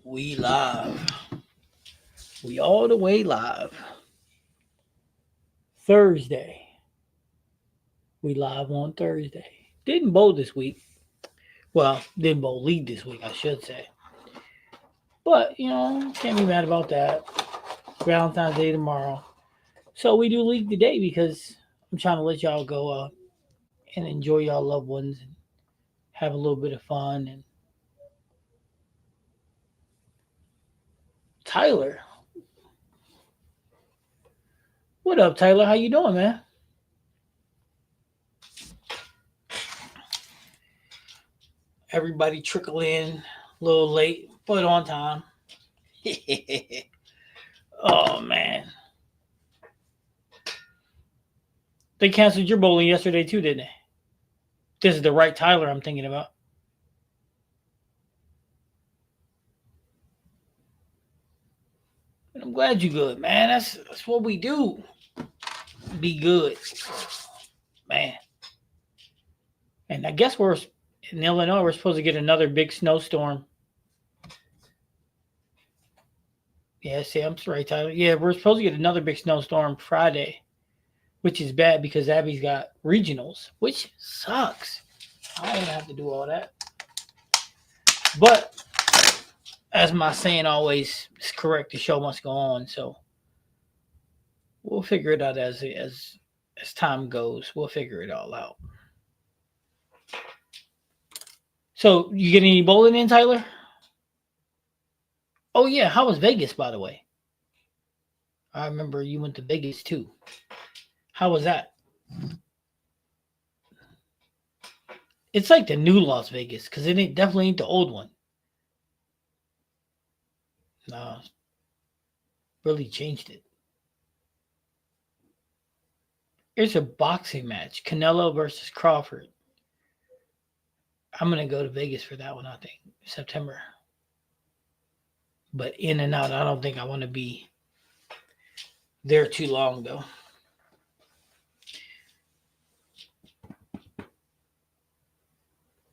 We live. We all the way live. Thursday. We live on Thursday. Didn't bowl this week. Well, didn't bowl lead this week, I should say. But, can't be mad about that. Valentine's Day tomorrow. So we do league today because I'm trying to let y'all go and enjoy y'all loved ones and have a little bit of fun. And Tyler. What up, Tyler? How you doing, man? Everybody trickle in a little late, but on time. Oh man, they canceled your bowling yesterday too, didn't they? This is the right Tyler I'm thinking about. And I'm glad you good, man. That's what we do. Be good, man. And I guess we're in Illinois. We're supposed to get another big snowstorm. Yeah, see, I'm sorry, Tyler. Yeah, we're supposed to get another big snowstorm Friday, which is bad because Abby's got regionals, which sucks. I don't have to do all that. But as my saying always is correct, the show must go on. So we'll figure it out as time goes. We'll figure it all out. So you get any bowling in, Tyler? Oh yeah, how was Vegas, by the way? I remember you went to Vegas too. How was that? It's like the new Las Vegas because it definitely ain't the old one. No, really changed it. There's a boxing match, Canelo versus Crawford. I'm gonna go to Vegas for that one. I think September. But in and out, I don't think I want to be there too long though.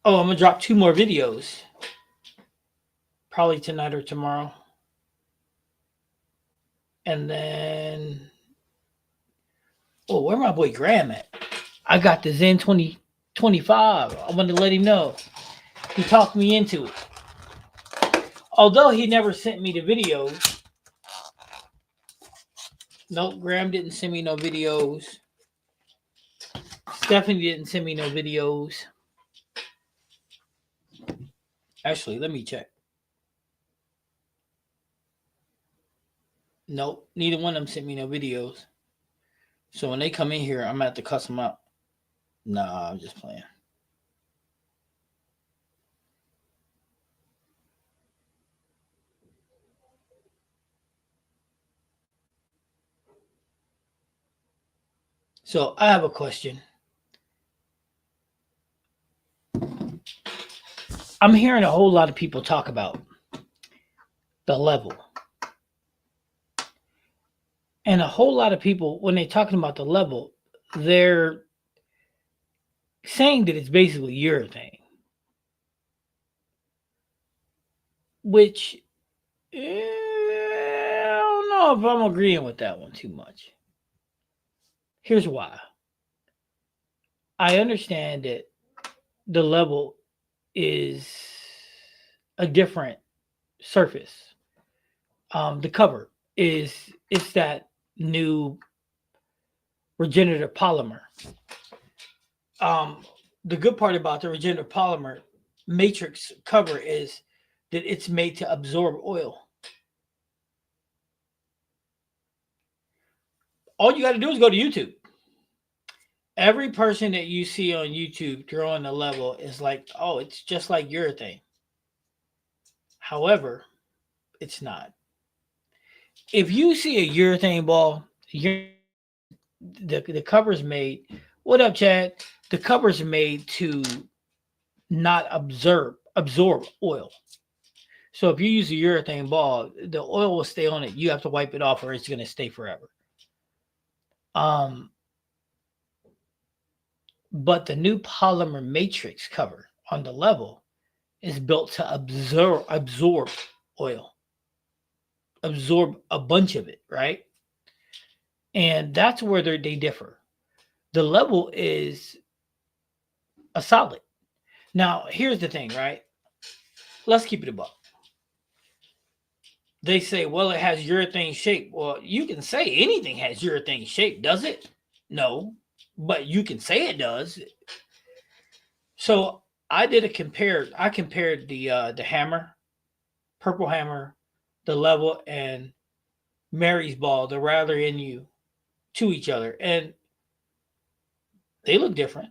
Oh, I'm gonna drop 2 more videos. Probably tonight or tomorrow. And then where my boy Graham at? I got the Zen 2025. I wanted to let him know. He talked me into it. Although he never sent me the videos. Nope, Graham didn't send me no videos. Stephanie didn't send me no videos. Actually, let me check. Nope, neither one of them sent me no videos. So when they come in here, I'm gonna have to cuss them out. Nah, I'm just playing. So I have a question. I'm hearing a whole lot of people talk about the level. And a whole lot of people, when they're talking about the level, they're saying that it's basically your thing. Which, I don't know if I'm agreeing with that one too much. Here's why. I understand that the level is a different surface. The cover it's that new regenerative polymer. The good part about the regenerative polymer matrix cover is that it's made to absorb oil. All you got to do is go to YouTube. Every person that you see on YouTube throwing the level is like, oh, it's just like urethane. However, it's not. If you see a urethane ball, the cover's made. What up, Chad? The cover's made to not absorb oil. So if you use a urethane ball, the oil will stay on it. You have to wipe it off, or it's going to stay forever. But the new polymer matrix cover on the level is built to absorb oil, absorb a bunch of it, right? And that's where they differ. The level is a solid. Now, here's the thing, right? Let's keep it a buck. They say, well, it has urethane shape. Well, you can say anything has urethane shape, does it? No, but you can say it does. So I did a compare. I compared the hammer, purple hammer, the level, and Mary's ball, the Rather in you, to each other, and they look different.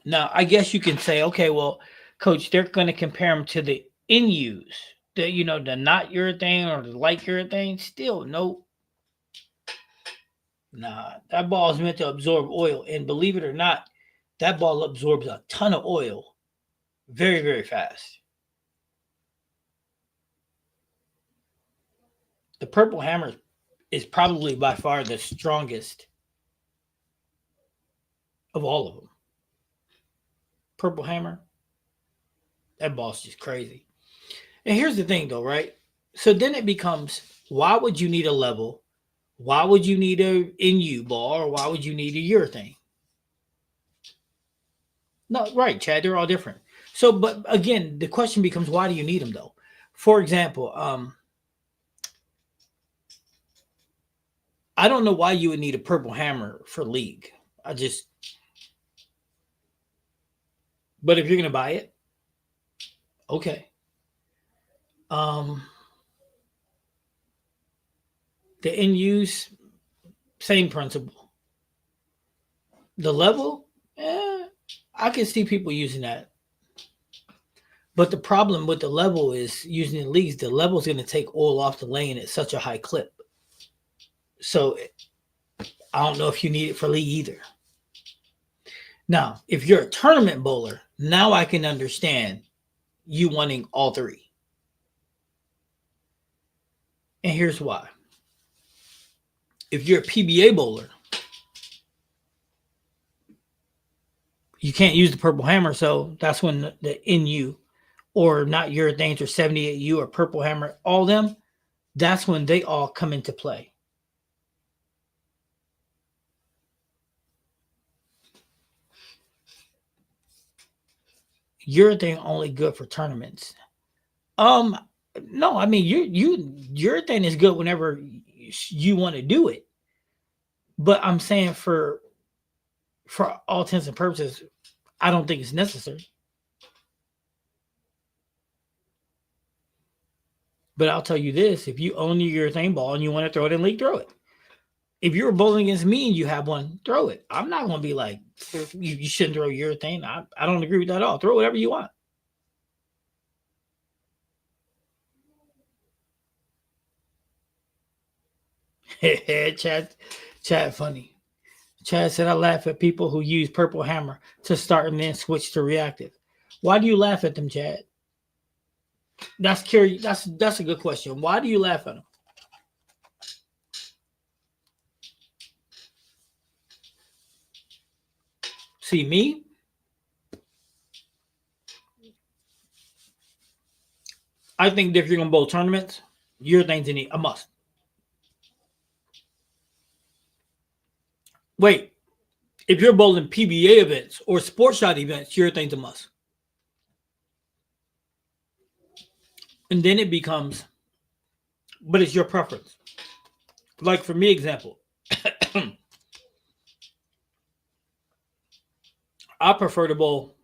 Now, I guess you can say, okay, well, coach, they're going to compare them to the in use, the not urethane or the light urethane. Still, no, nah, that ball is meant to absorb oil, and believe it or not, that ball absorbs a ton of oil very, very fast. The purple hammer is probably by far the strongest of all of them. Purple hammer, that ball's just crazy. And here's the thing, though, right? So then it becomes, why would you need a level? Why would you need a NU ball, or why would you need a urethane? No, right, Chad, they're all different. So, but again, the question becomes, why do you need them, though? For example, I don't know why you would need a purple hammer for league. But if you're going to buy it, okay. The in use, same principle. The level, I can see people using that. But the problem with the level is using the leagues, the level is going to take oil off the lane at such a high clip. So I don't know if you need it for league either. Now, if you're a tournament bowler, now I can understand you wanting all three. And here's why. If you're a PBA bowler, you can't use the purple hammer, so that's when the NU or not urethanes or 78U or purple hammer, all them, that's when they all come into play. Urethane only good for tournaments. No, I mean urethane is good whenever you want to do it. But I'm saying for all intents and purposes, I don't think it's necessary. But I'll tell you this, if you own your urethane ball and you want to throw it in league, throw it. If you're bowling against me and you have one, throw it. I'm not going to be like, you shouldn't throw urethane. I don't agree with that at all. Throw whatever you want. Chad, funny. Chad said, I laugh at people who use purple hammer to start and then switch to reactive. Why do you laugh at them, Chad? That's curious. That's a good question. Why do you laugh at them? See me? I think if you're gonna bowl tournaments, urethane's a must. Wait, if you're bowling PBA events or sports shot events, urethane's a must. And then it becomes, but it's your preference. Like for me, example, I prefer to bowl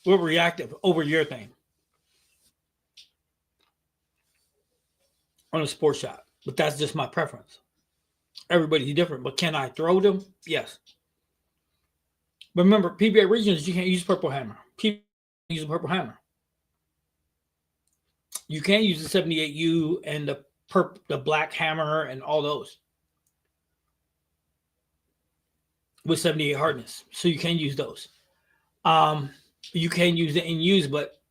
with reactive over urethane on a sports shot, but that's just my preference. Everybody's different, but can I throw them? Yes. But remember, PBA regionals, you can't use purple hammer. PBA use a purple hammer. You can't use the 78U and the black hammer and all those with 78 hardness. So you can use those. You can use the NUs, but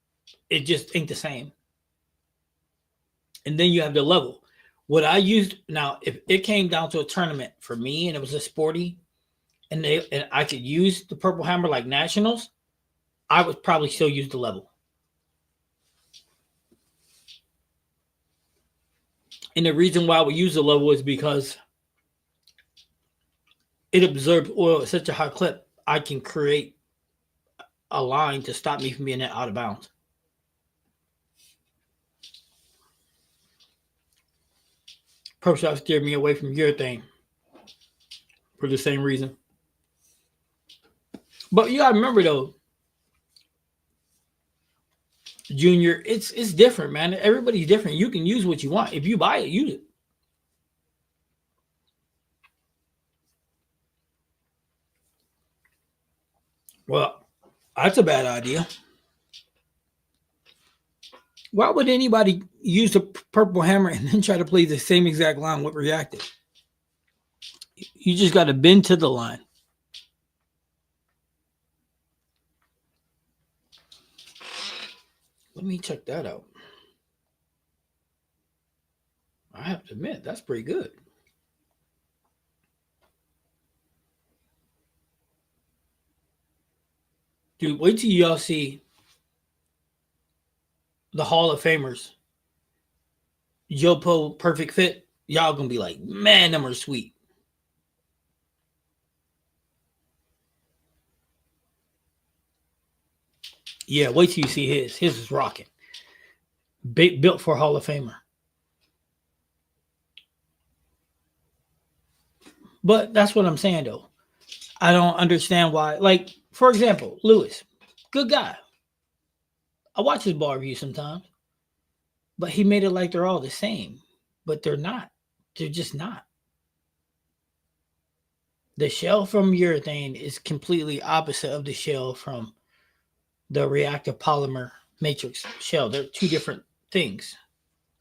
it just ain't the same. And then you have the level. What I used now, if it came down to a tournament for me and it was a sporty, and I could use the purple hammer like nationals, I would probably still use the level. And the reason why we use the level is because it absorbs oil at such a high clip. I can create a line to stop me from being out of bounds. Pro Shop steered me away from urethane for the same reason. But you gotta remember though, Junior, it's different, man. Everybody's different. You can use what you want. If you buy it, use it. Well, that's a bad idea. Why would anybody use a purple hammer and then try to play the same exact line with reactive? You just got to bend to the line. Let me check that out. I have to admit, that's pretty good. Dude, wait till y'all see the Hall of Famers. Jopo Perfect Fit. Y'all gonna be like, man, them are sweet. Yeah, wait till you see his. His is rocking. Built for Hall of Famer. But that's what I'm saying, though. I don't understand why. Like, for example, Lewis, good guy. I watch his bar review sometimes, but he made it like they're all the same. But they're not. They're just not. The shell from urethane is completely opposite of the shell from the reactive polymer matrix shell. They're two different things.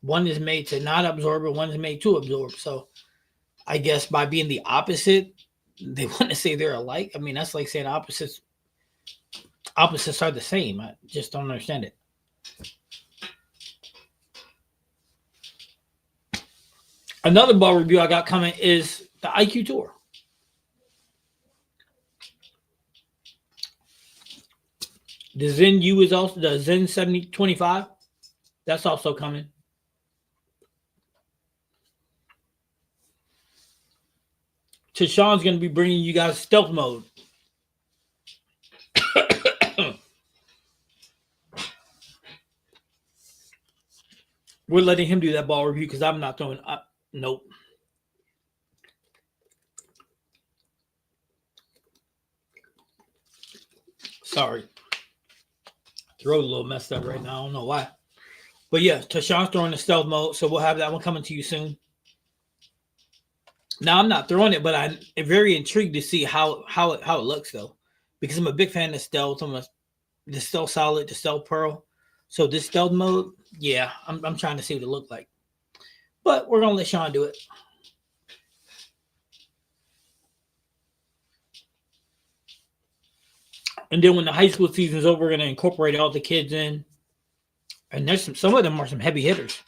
One is made to not absorb, and one is made to absorb. So I guess by being the opposite, they want to say they're alike. I mean, that's like saying opposites are the same. I just don't understand it. Another ball review I got coming is the IQ Tour. The Zen U is also the Zen 7025. That's also coming. Tashawn's going to be bringing you guys stealth mode. We're letting him do that ball review because I'm not throwing up. Nope. Sorry. Throat a little messed up right now. I don't know why. But yeah, Tashawn's throwing the stealth mode, so we'll have that one coming to you soon. Now I'm not throwing it, but I'm very intrigued to see how it looks though, because I'm a big fan of stealth. The stealth solid, the stealth pearl. So this stealth mode, yeah, I'm trying to see what it looked like. But we're gonna let Sean do it. And then when the high school season's over, we're gonna incorporate all the kids in. And there's some of them are some heavy hitters.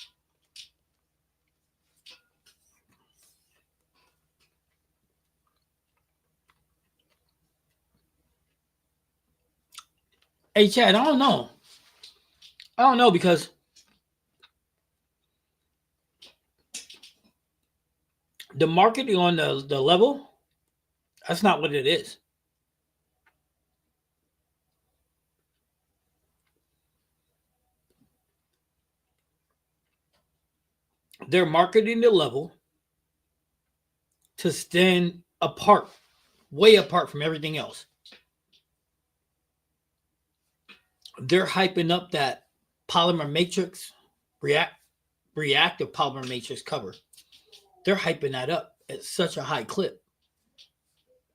Hey Chad, I don't know because the marketing on the level, that's not what it is. They're marketing the level to stand apart, way apart from everything else. They're hyping up that polymer matrix, reactive polymer matrix cover. They're hyping that up at such a high clip.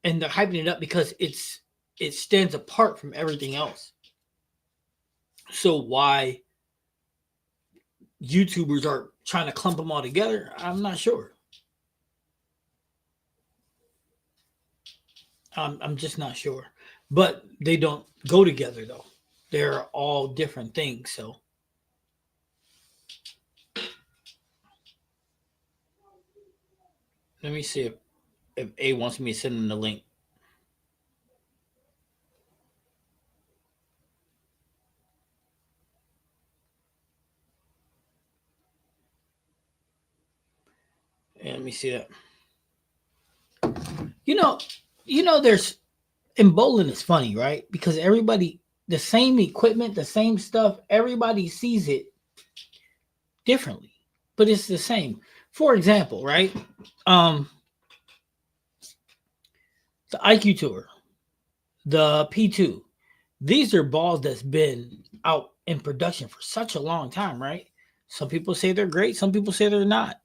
And they're hyping it up because it stands apart from everything else. So why YouTubers are trying to clump them all together, I'm not sure. I'm just not sure. But they don't go together though. They're all different things. So let me see if A wants me to send them the link. Yeah, let me see that. You know, there's in bowling is funny, right? Because everybody the same equipment, the same stuff, everybody sees it differently, but it's the same. For example, right? Um, the IQ Tour, the P2. These are balls that's been out in production for such a long time, right? Some people say they're great, some people say they're not.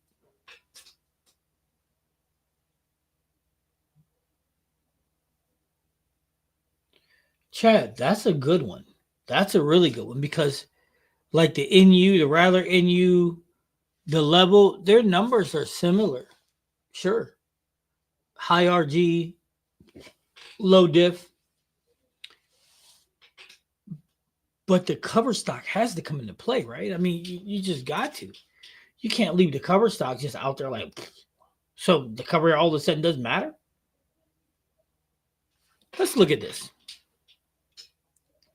Chad, that's a good one. That's a really good one because like the NU, the Rattler NU, the level, their numbers are similar. Sure. High RG, low diff, but the cover stock has to come into play, right? I mean, you just got to. You can't leave the cover stock just out there like, so the cover all of a sudden doesn't matter. Let's look at this.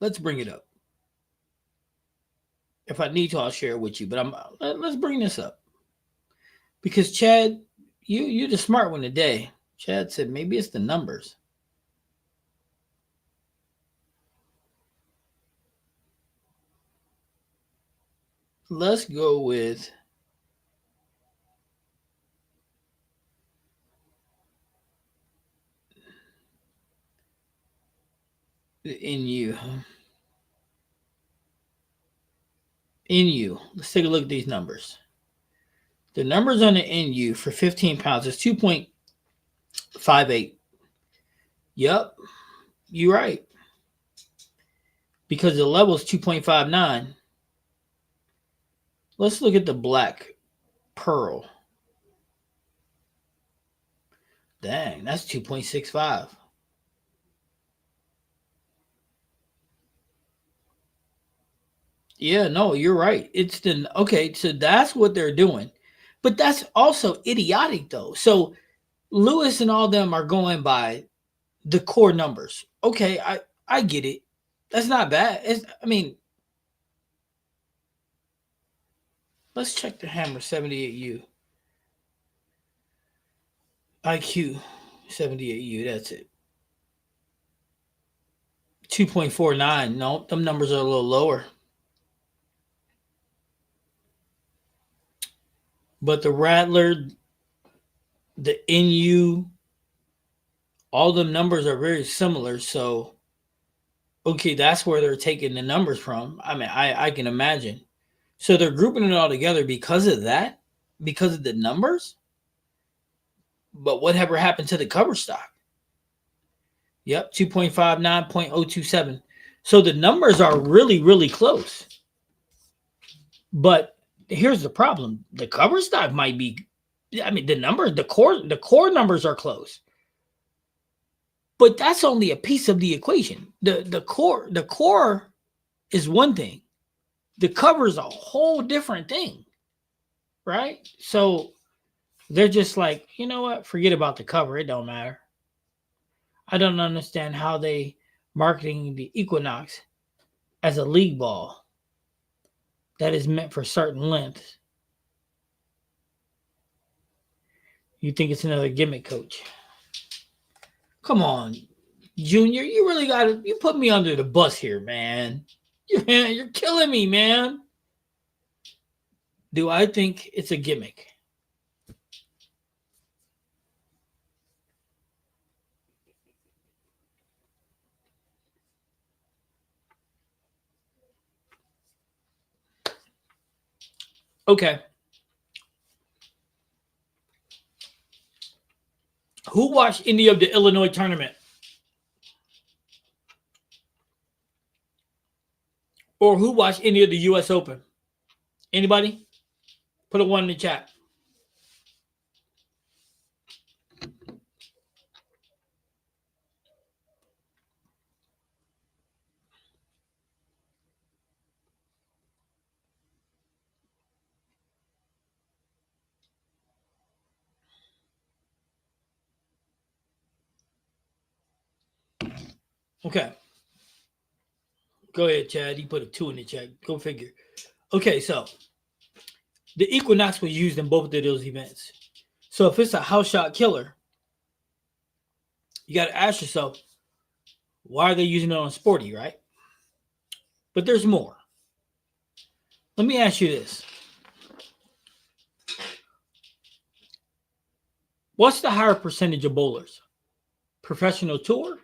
Let's bring it up. If I need to, I'll share it with you. But let's bring this up because Chad, you the smart one today. Chad said maybe it's the numbers. Let's go with the NU. NU. Let's take a look at these numbers. The numbers on the NU for 15 pounds is 2.58. Yep, you're right. Because the level is 2.59. Let's look at the black pearl. Dang, that's 2.65. Yeah, no, you're right. It's the okay, so that's what they're doing. But that's also idiotic though. So Lewis and all them are going by the core numbers. Okay, I get it. That's not bad. I mean, let's check the hammer 78U. IQ 78U, that's it. 2.49. No, them numbers are a little lower. But the Rattler, the NU, all the numbers are very similar. So, okay, that's where they're taking the numbers from. I mean, I can imagine. So they're grouping it all together because of that, because of the numbers. But whatever happened to the cover stock? Yep, 2.59, 0.027. So the numbers are really, really close. But here's the problem: the cover stock might be. I mean, the core numbers are close, but that's only a piece of the equation. The core is one thing. The cover is a whole different thing, right? So they're just like, you know what? Forget about the cover. It don't matter. I don't understand how they marketing the Equinox as a league ball that is meant for certain lengths. You think it's another gimmick, coach? Come on, Junior. You really got to. You put me under the bus here, man. You're killing me, man. Do I think it's a gimmick? Okay. Who watched any of the Illinois tournament? Or who watched any of the U.S. Open? Anybody? Put a one in the chat. Okay. Go ahead, Chad. You put a 2 in the chat. Go figure. Okay, so the Equinox was used in both of those events. So if it's a house shot killer, you got to ask yourself, why are they using it on sporty, right? But there's more. Let me ask you this. What's the higher percentage of bowlers? Professional tour,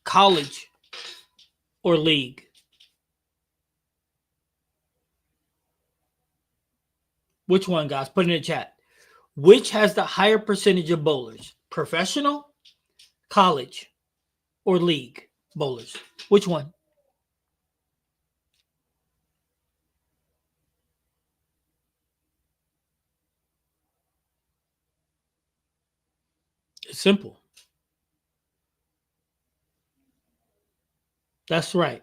college, or league? Which one, guys? Put it in the chat. Which has the higher percentage of bowlers? Professional, college, or league bowlers? Which one? It's simple. That's right.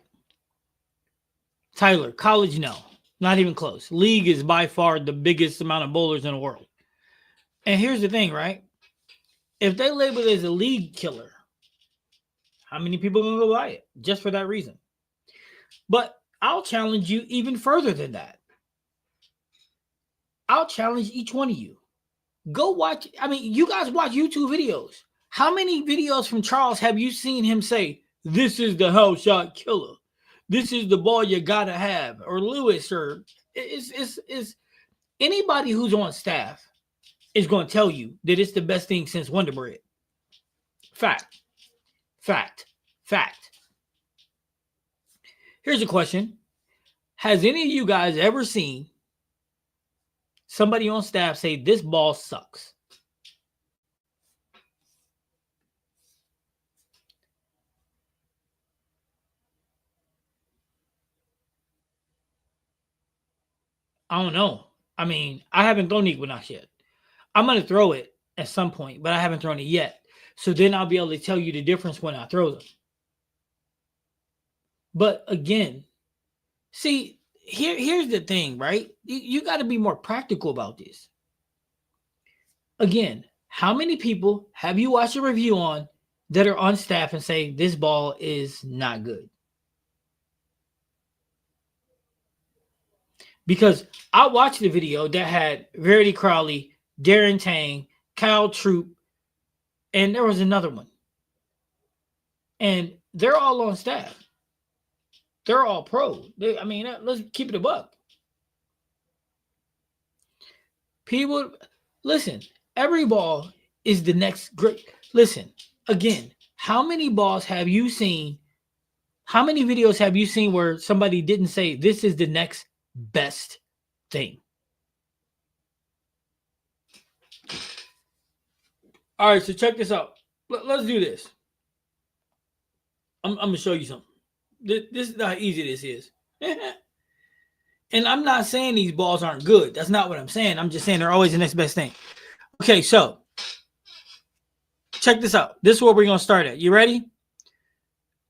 Tyler, college, no. Not even close. League is by far the biggest amount of bowlers in the world. And here's the thing, right? If they label it as a league killer, how many people are going to go buy it? Just for that reason. But I'll challenge you even further than that. I'll challenge each one of you. Go watch. I mean, you guys watch YouTube videos. How many videos from Charles have you seen him say, this is the house shot killer? This is the ball you got to have? Or Lewis, or it's anybody who's on staff is going to tell you that it's the best thing since Wonder Bread. Fact. Fact. Fact. Here's a question. Has any of you guys ever seen somebody on staff say this ball sucks? I don't know. I mean, I haven't thrown Equinox yet. I'm going to throw it at some point, but I haven't thrown it yet. So then I'll be able to tell you the difference when I throw them. But again, see, here's the thing, right? You got to be more practical about this. Again, how many people have you watched a review on that are on staff and say this ball is not good? Because I watched the video that had Verity Crowley, Darren Tang, Kyle Troop, and there was another one. And they're all on staff. They're all pro. Let's keep it a buck. People, listen, every ball is the next great. Listen, again, how many balls have you seen? How many videos have you seen where somebody didn't say this is the next best thing? All right, so check this out. Let's do this. I'm going to show you something. This is how easy this is. And I'm not saying these balls aren't good. That's not what I'm saying. I'm just saying they're always the next best thing. Okay, so check this out. This is where we're going to start at. You ready?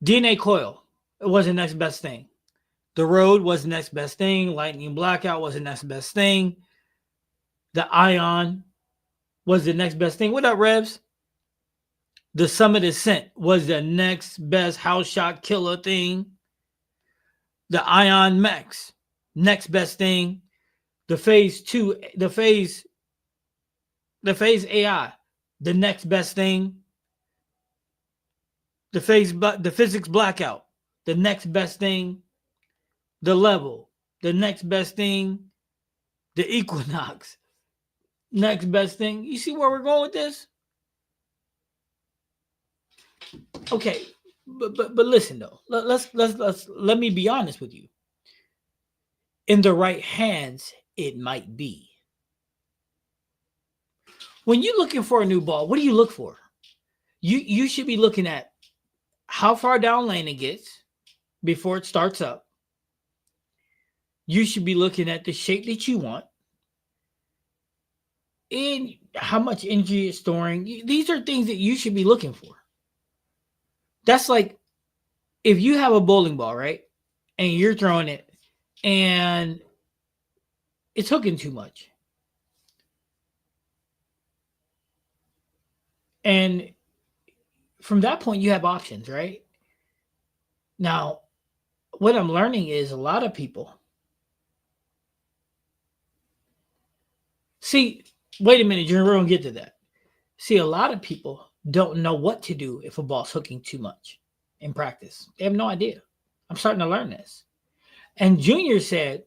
DNA coil. It was the next best thing. The road was the next best thing. Lightning blackout was the next best thing. The ion was the next best thing. What up, Rebs? The Summit Ascent was the next best house shot killer thing. The Ion Max, next best thing. The Phase 2, the Phase AI, the next best thing. The Physics Blackout, the next best thing. The Level, the next best thing. The Equinox, next best thing. You see where we're going with this? Okay, but listen though. Let me be honest with you. In the right hands, it might be. When you're looking for a new ball, what do you look for? You should be looking at how far down lane it gets before it starts up. You should be looking at the shape that you want and how much energy it's storing. These are things that you should be looking for. That's like if you have a bowling ball, right? And you're throwing it and it's hooking too much. And from that point, you have options, right? Now, what I'm learning is a lot of people. See, Wait a minute, Junior, we're gonna get to that. See, a lot of people don't know what to do if a ball's hooking too much in practice. They have no idea. I'm starting to learn this. And Junior said,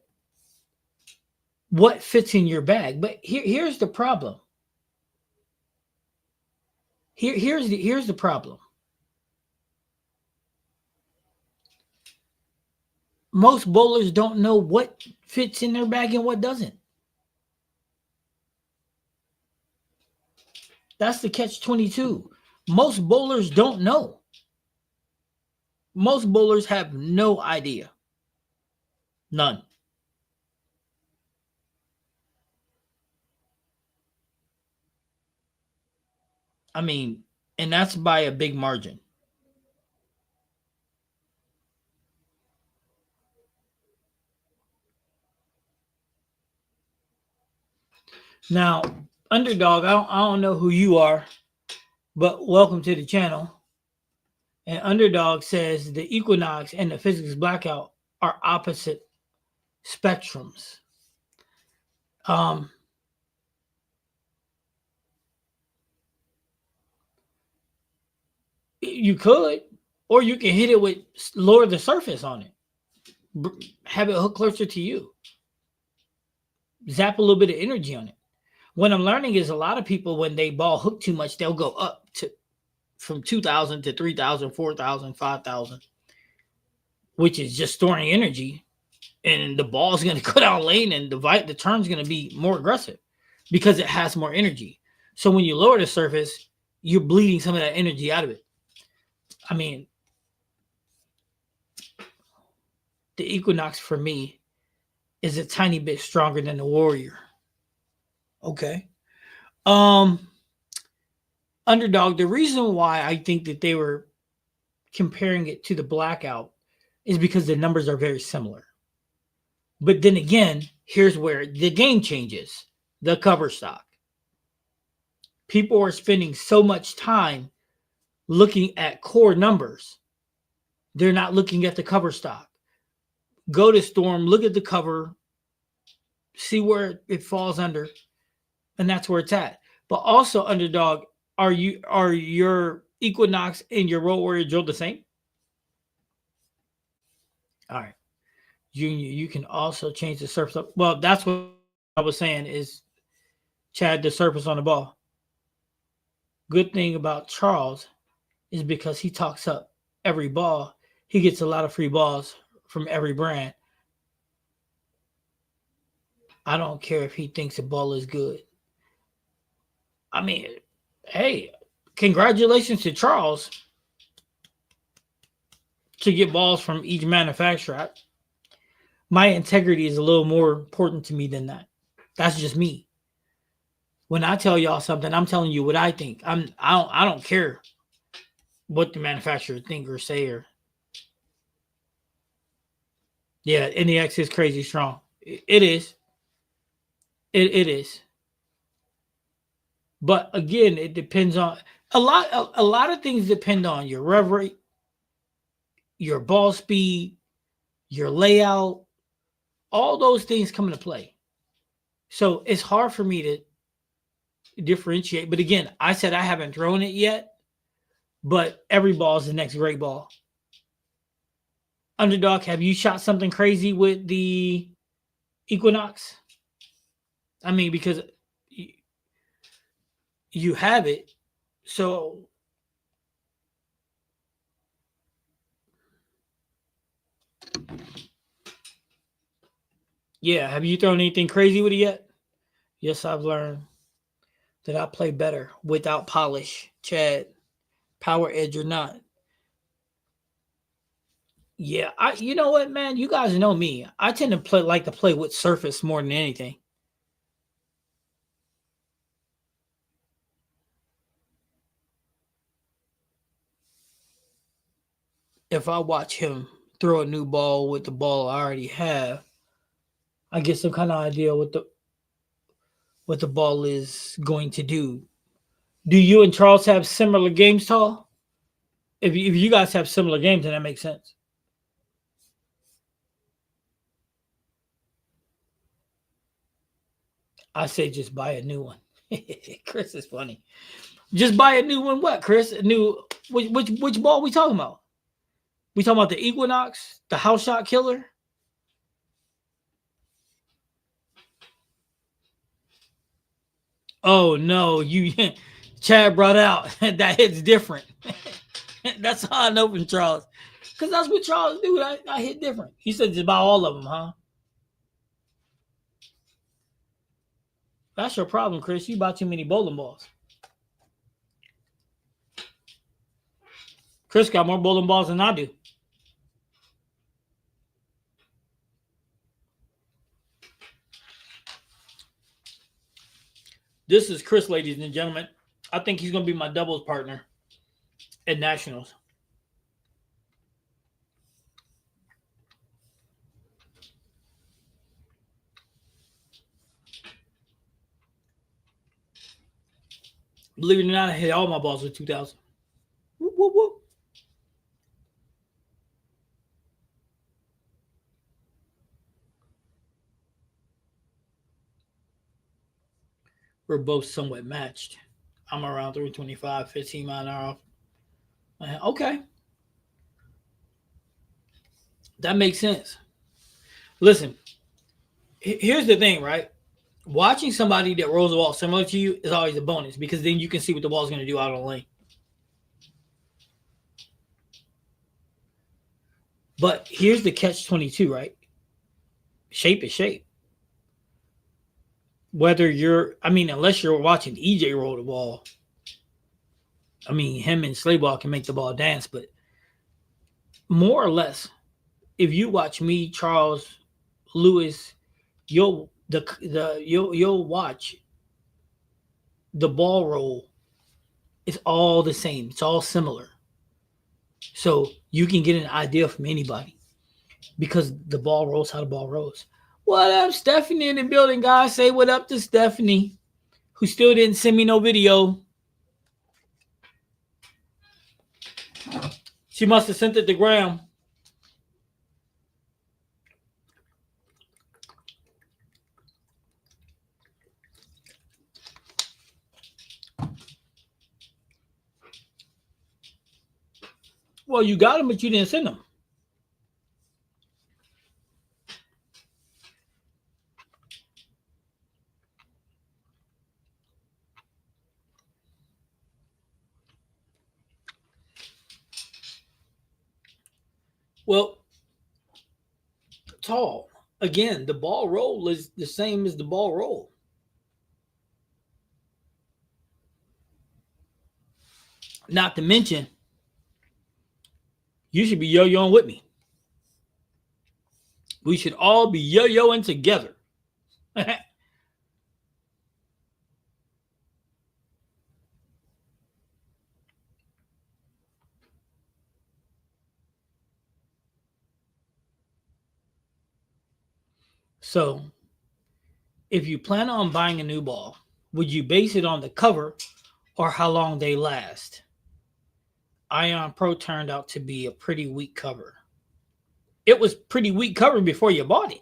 what fits in your bag? But here's the problem. Here's the problem. Most bowlers don't know what fits in their bag and what doesn't. That's the catch 22. Most bowlers don't know. Most bowlers have no idea. None. I mean, and that's by a big margin. Now, Underdog, I don't know who you are, but welcome to the channel. And Underdog says the equinox and the physics blackout are opposite spectrums. Um, you could, or you can hit it with lower the surface on it, have it hook closer to you, zap a little bit of energy on it. What I'm learning is a lot of people, when they ball hook too much, they'll go up to from 2,000 to 3,000, 4,000, 5,000, which is just storing energy. And the ball's going to go down lane and the turn's going to be more aggressive because it has more energy. So when you lower the surface, you're bleeding some of that energy out of it. I mean, the equinox for me is a tiny bit stronger than the warrior. Okay. Underdog, the reason why I think that they were comparing it to the blackout is because the numbers are very similar. But then again, here's where the game changes. The cover stock. People are spending so much time looking at core numbers. They're not looking at the cover stock. Go to Storm, look at the cover, see where it falls under, and that's where it's at. But also, Underdog, are your Equinox and your Road Warrior drill the same? All right. Junior, you can also change the surface up. Well, that's what I was saying is Chad, the surface on the ball. Good thing about Charles is because he talks up every ball, he gets a lot of free balls from every brand. I don't care if he thinks the ball is good. I mean, hey, congratulations to Charles to get balls from each manufacturer. My integrity is a little more important to me than that. That's just me. When I tell y'all something, I'm telling you what I think. I don't care what the manufacturer think or say or. Yeah, NEX is crazy strong. It is. It is. But again, it depends on a lot. A lot of things depend on your rev rate, your ball speed, your layout. All those things come into play. So it's hard for me to differentiate. But again, I said I haven't thrown it yet, but every ball is the next great ball. Underdog, have you shot something crazy with the Equinox? I mean, because you have it. So yeah, have you thrown anything crazy with it yet? Yes, I've learned that I play better without polish, Chad. Power edge or not. Yeah, you know what, man? You guys know me. I tend to like to play with surface more than anything. If I watch him throw a new ball with the ball I already have, I get some kind of idea what the ball is going to do. Do you and Charles have similar games, Tall? If you guys have similar games, then that makes sense. I say just buy a new one. Chris is funny. Just buy a new one. What, Chris? A new which ball we talking about? We talking about the Equinox, the house shot killer? Oh no, you Chad brought out that hits different. That's how I know from Charles. Because that's what Charles do. I hit different. He said just buy all of them, huh? That's your problem, Chris. You bought too many bowling balls. Chris got more bowling balls than I do. This is Chris, ladies and gentlemen. I think he's going to be my doubles partner at Nationals. Believe it or not, I hit all my balls with 2000. Whoop, whoop, whoop. We're both somewhat matched. I'm around 325, 15 mile an hour off. Okay. That makes sense. Listen, here's the thing, right? Watching somebody that rolls the ball similar to you is always a bonus because then you can see what the ball's going to do out on the lane. But here's the catch 22, right? Shape is shape. Whether unless you're watching EJ roll the ball, him and Slayball can make the ball dance, but more or less, if you watch me, Charles, Lewis, you'll watch the ball roll. It's all the same. It's all similar. So you can get an idea from anybody because the ball rolls how the ball rolls. What up, Stephanie in the building, guys? Say what up to Stephanie, who still didn't send me no video. She must have sent it to Graham. Well, you got them, but you didn't send them. Well, tall. Again, the ball roll is the same as the ball roll. Not to mention, you should be yo-yoing with me. We should all be yo-yoing together. So, if you plan on buying a new ball, would you base it on the cover or how long they last? Ion Pro turned out to be a pretty weak cover. It was pretty weak cover before you bought it.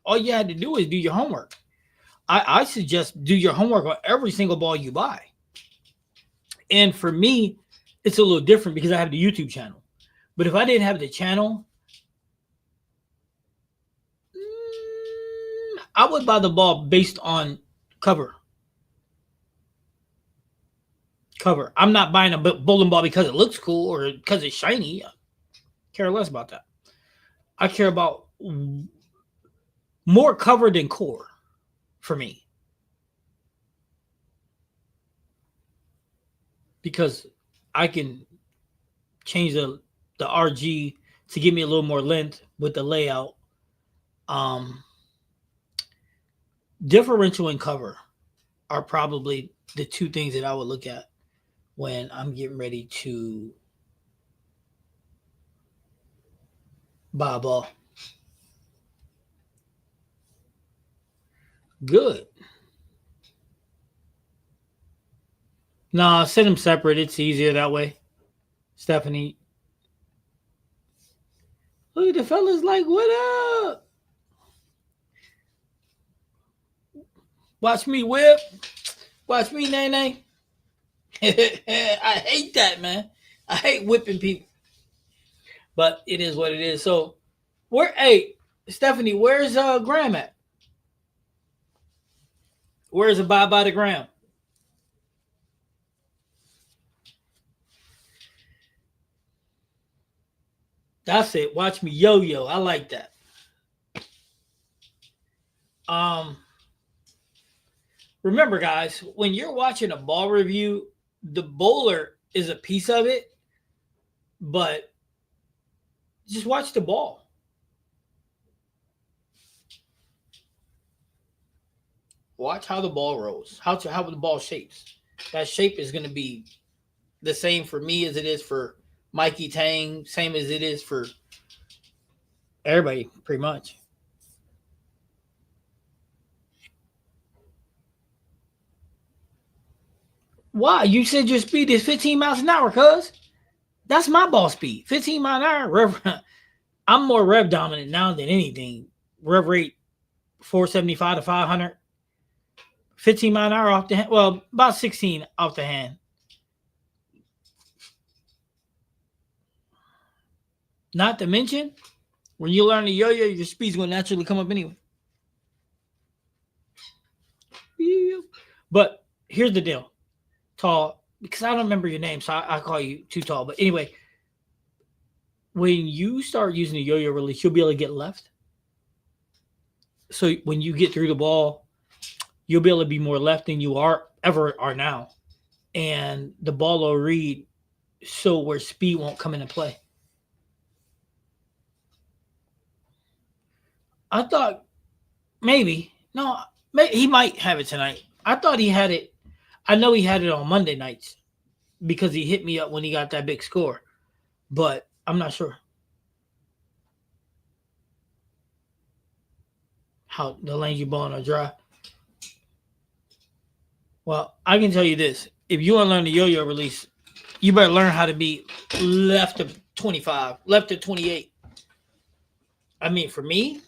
All you had to do is do your homework. I suggest do your homework on every single ball you buy. And for me, it's a little different because I have the YouTube channel. But if I didn't have the channel, I would buy the ball based on cover. I'm not buying a bowling ball because it looks cool or because it's shiny. I care less about that. I care about more cover than core for me. Because I can change the RG to give me a little more length with the layout. Differential and cover are probably the two things that I would look at when I'm getting ready to buy a ball. Good. Nah, set them separate. It's easier that way. Stephanie. Look at the fellas like, what up? Watch me whip. Watch me, nay nay. I hate that, man. I hate whipping people, but it is what it is. So, hey, Stephanie, where's Graham at? Where's the bye by the Graham? That's it. Watch me yo. I like that. Um, Remember, guys, when you're watching a ball review, the bowler is a piece of it, but just watch the ball. Watch how the ball rolls, how the ball shapes. That shape is going to be the same for me as it is for Mikey Tang, same as it is for everybody, pretty much. Why? You said your speed is 15 miles an hour, cuz. That's my ball speed. 15 miles an hour. I'm more rev dominant now than anything. Rev rate 475 to 500. 15 mile an hour off the hand. Well, about 16 off the hand. Not to mention, when you learn the yo-yo, your speed's going to naturally come up anyway. But here's the deal. Tall, because I don't remember your name, so I call you Too Tall. But anyway, when you start using the yo-yo release, you'll be able to get left. So when you get through the ball, you'll be able to be more left than you ever are now. And the ball will read so where speed won't come into play. I thought maybe he might have it tonight. I thought he had it. I know he had it on Monday nights because he hit me up when he got that big score, but I'm not sure how the lanes you bowling are dry. Well, I can tell you this: if you want to learn the yo-yo release, you better learn how to be left of 25, left of 28. I mean, for me,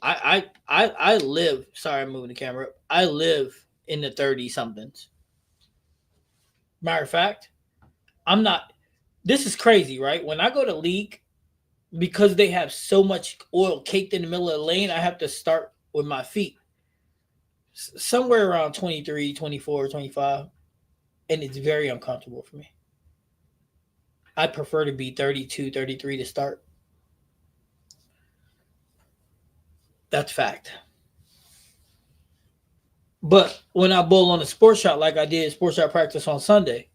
I live. Sorry, I'm moving the camera up. I live in the 30 somethings. Matter of fact, I'm not. This is crazy, right? When I go to league, because they have so much oil caked in the middle of the lane, I have to start with my feet. Somewhere around 23, 24, 25. And it's very uncomfortable for me. I prefer to be 32, 33 to start. That's fact. But when I bowl on a sports shot like I did sports shot practice on Sunday,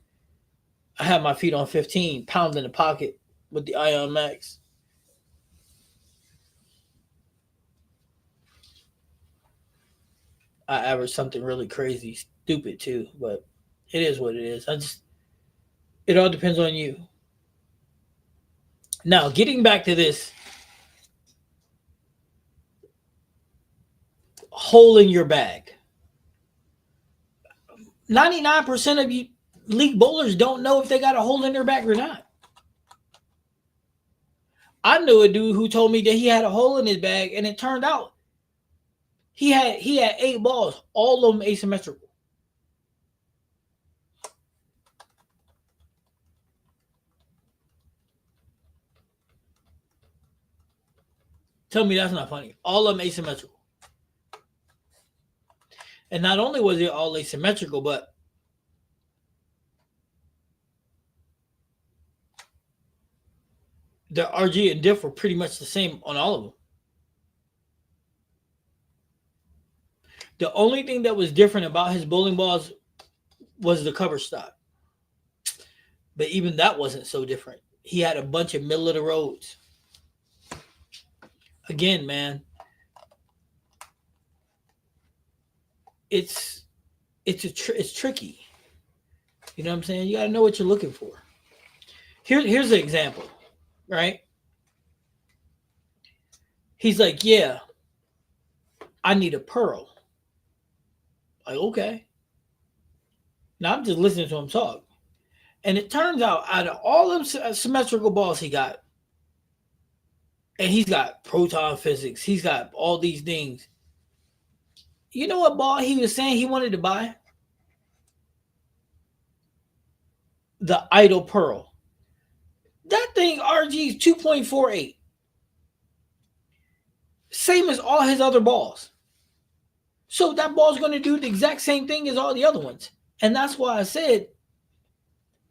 I had my feet on 15, pound in the pocket with the Ion Max. I averaged something really crazy, stupid too, but it is what it is. It all depends on you. Now, getting back to this hole in your bag. 99% of you league bowlers don't know if they got a hole in their bag or not. I knew a dude who told me that he had a hole in his bag, and it turned out he had 8 balls, all of them asymmetrical. Tell me that's not funny. All of them asymmetrical. And not only was it all asymmetrical, but the RG and diff were pretty much the same on all of them. The only thing that was different about his bowling balls was the cover stock. But even that wasn't so different. He had a bunch of middle of the roads. Again, man, it's tricky. You know what I'm saying? You got to know what you're looking for. Here's an example, right? He's like, yeah, I need a pearl. Like, okay. Now I'm just listening to him talk. And it turns out of all them symmetrical balls he got, and he's got proton physics, he's got all these things. You know what ball he was saying he wanted to buy? the Idol Pearl. That thing RG is 2.48. Same as all his other balls. So that ball's going to do the exact same thing as all the other ones. And that's why I said,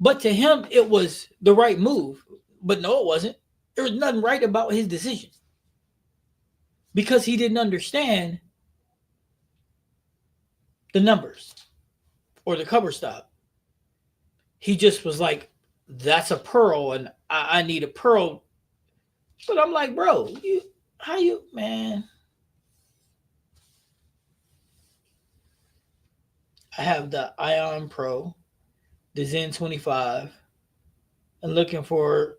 but to him, it was the right move. But no, it wasn't. There was nothing right about his decision. Because he didn't understand the numbers or the cover stop. He just was like, that's a pearl and I need a pearl. But I'm like, bro, man? I have the Ion Pro, the Zen 25, and looking for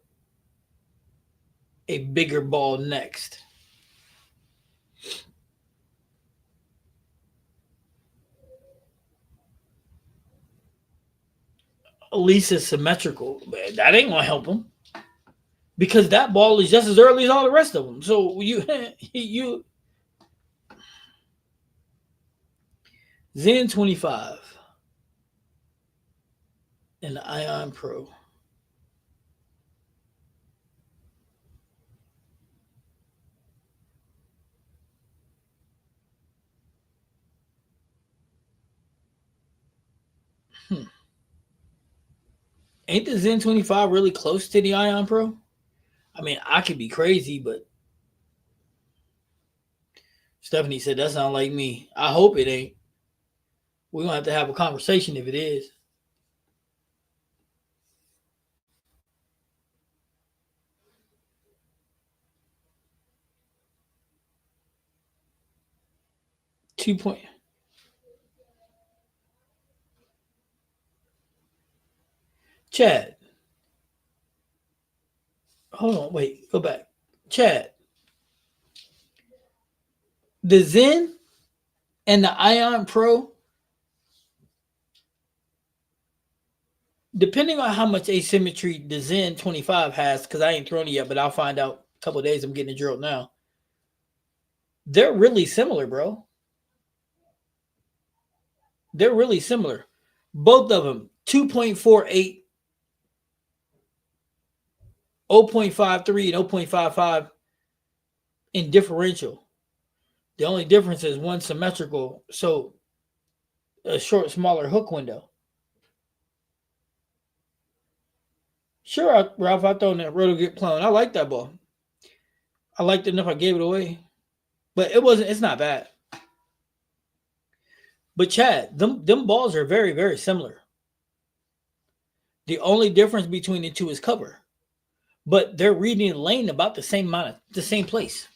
a bigger ball next. At least it's symmetrical. Man, that ain't gonna help him because that ball is just as early as all the rest of them. So you Zen 25 and the Ion Pro. Ain't the Zen 25 really close to the Ion Pro? I mean, I could be crazy, but Stephanie said that sounds like me. I hope it ain't. We're gonna have to have a conversation if it is. .2. Chad. Hold on, wait, go back. Chad. The Zen and the Ion Pro, depending on how much asymmetry the Zen 25 has, because I ain't thrown it yet, but I'll find out a couple of days. I'm getting it drilled now. They're really similar, bro. They're really similar. Both of them, 2.48, 0.53, and 0.55 in differential. The only difference is one symmetrical, so a short, smaller hook window. Sure, Ralph, I throw that roto get plowed. I like that ball. I liked it enough I gave it away. But it's not bad. But Chad, them balls are very, very similar. The only difference between the two is cover. But they're reading the lane about the same amount, the same place.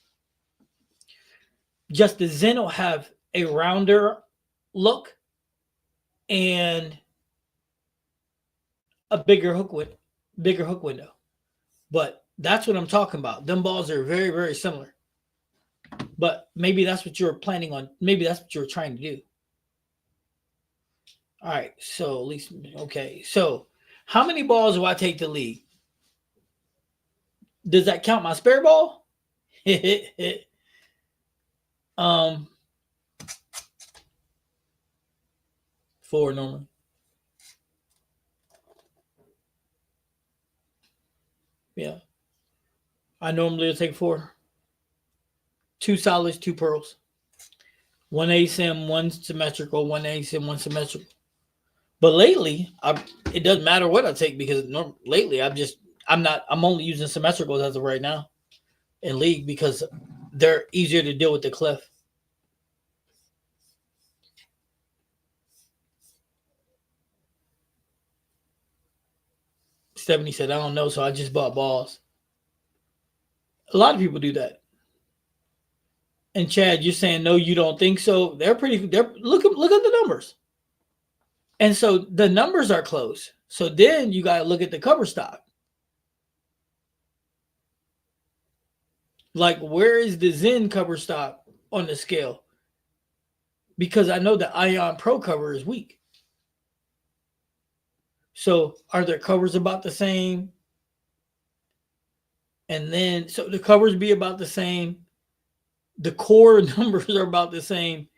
Just the Zen will have a rounder look and a bigger hook window. But that's what I'm talking about. Them balls are very, very similar. But maybe that's what you're planning on. Maybe that's what you're trying to do. All right. So at least okay. So how many balls do I take to league? Does that count my spare ball? 4 normally. Yeah. I normally take 4. 2 solids, 2 pearls. 1 ASIM, 1 symmetrical, 1 ASIM, 1 symmetrical. But lately, it doesn't matter what I take because lately I'm only using symmetricals as of right now in league because they're easier to deal with the cliff. Stephanie said, I don't know, so I just bought balls. A lot of people do that. And Chad, you're saying no, you don't think so. They're look at the numbers. And so the numbers are close. So then you got to look at the cover stock. Like, where is the Zen cover stock on the scale? Because I know the Ion Pro cover is weak. So are their covers about the same? And then, so the covers be about the same. The core numbers are about the same.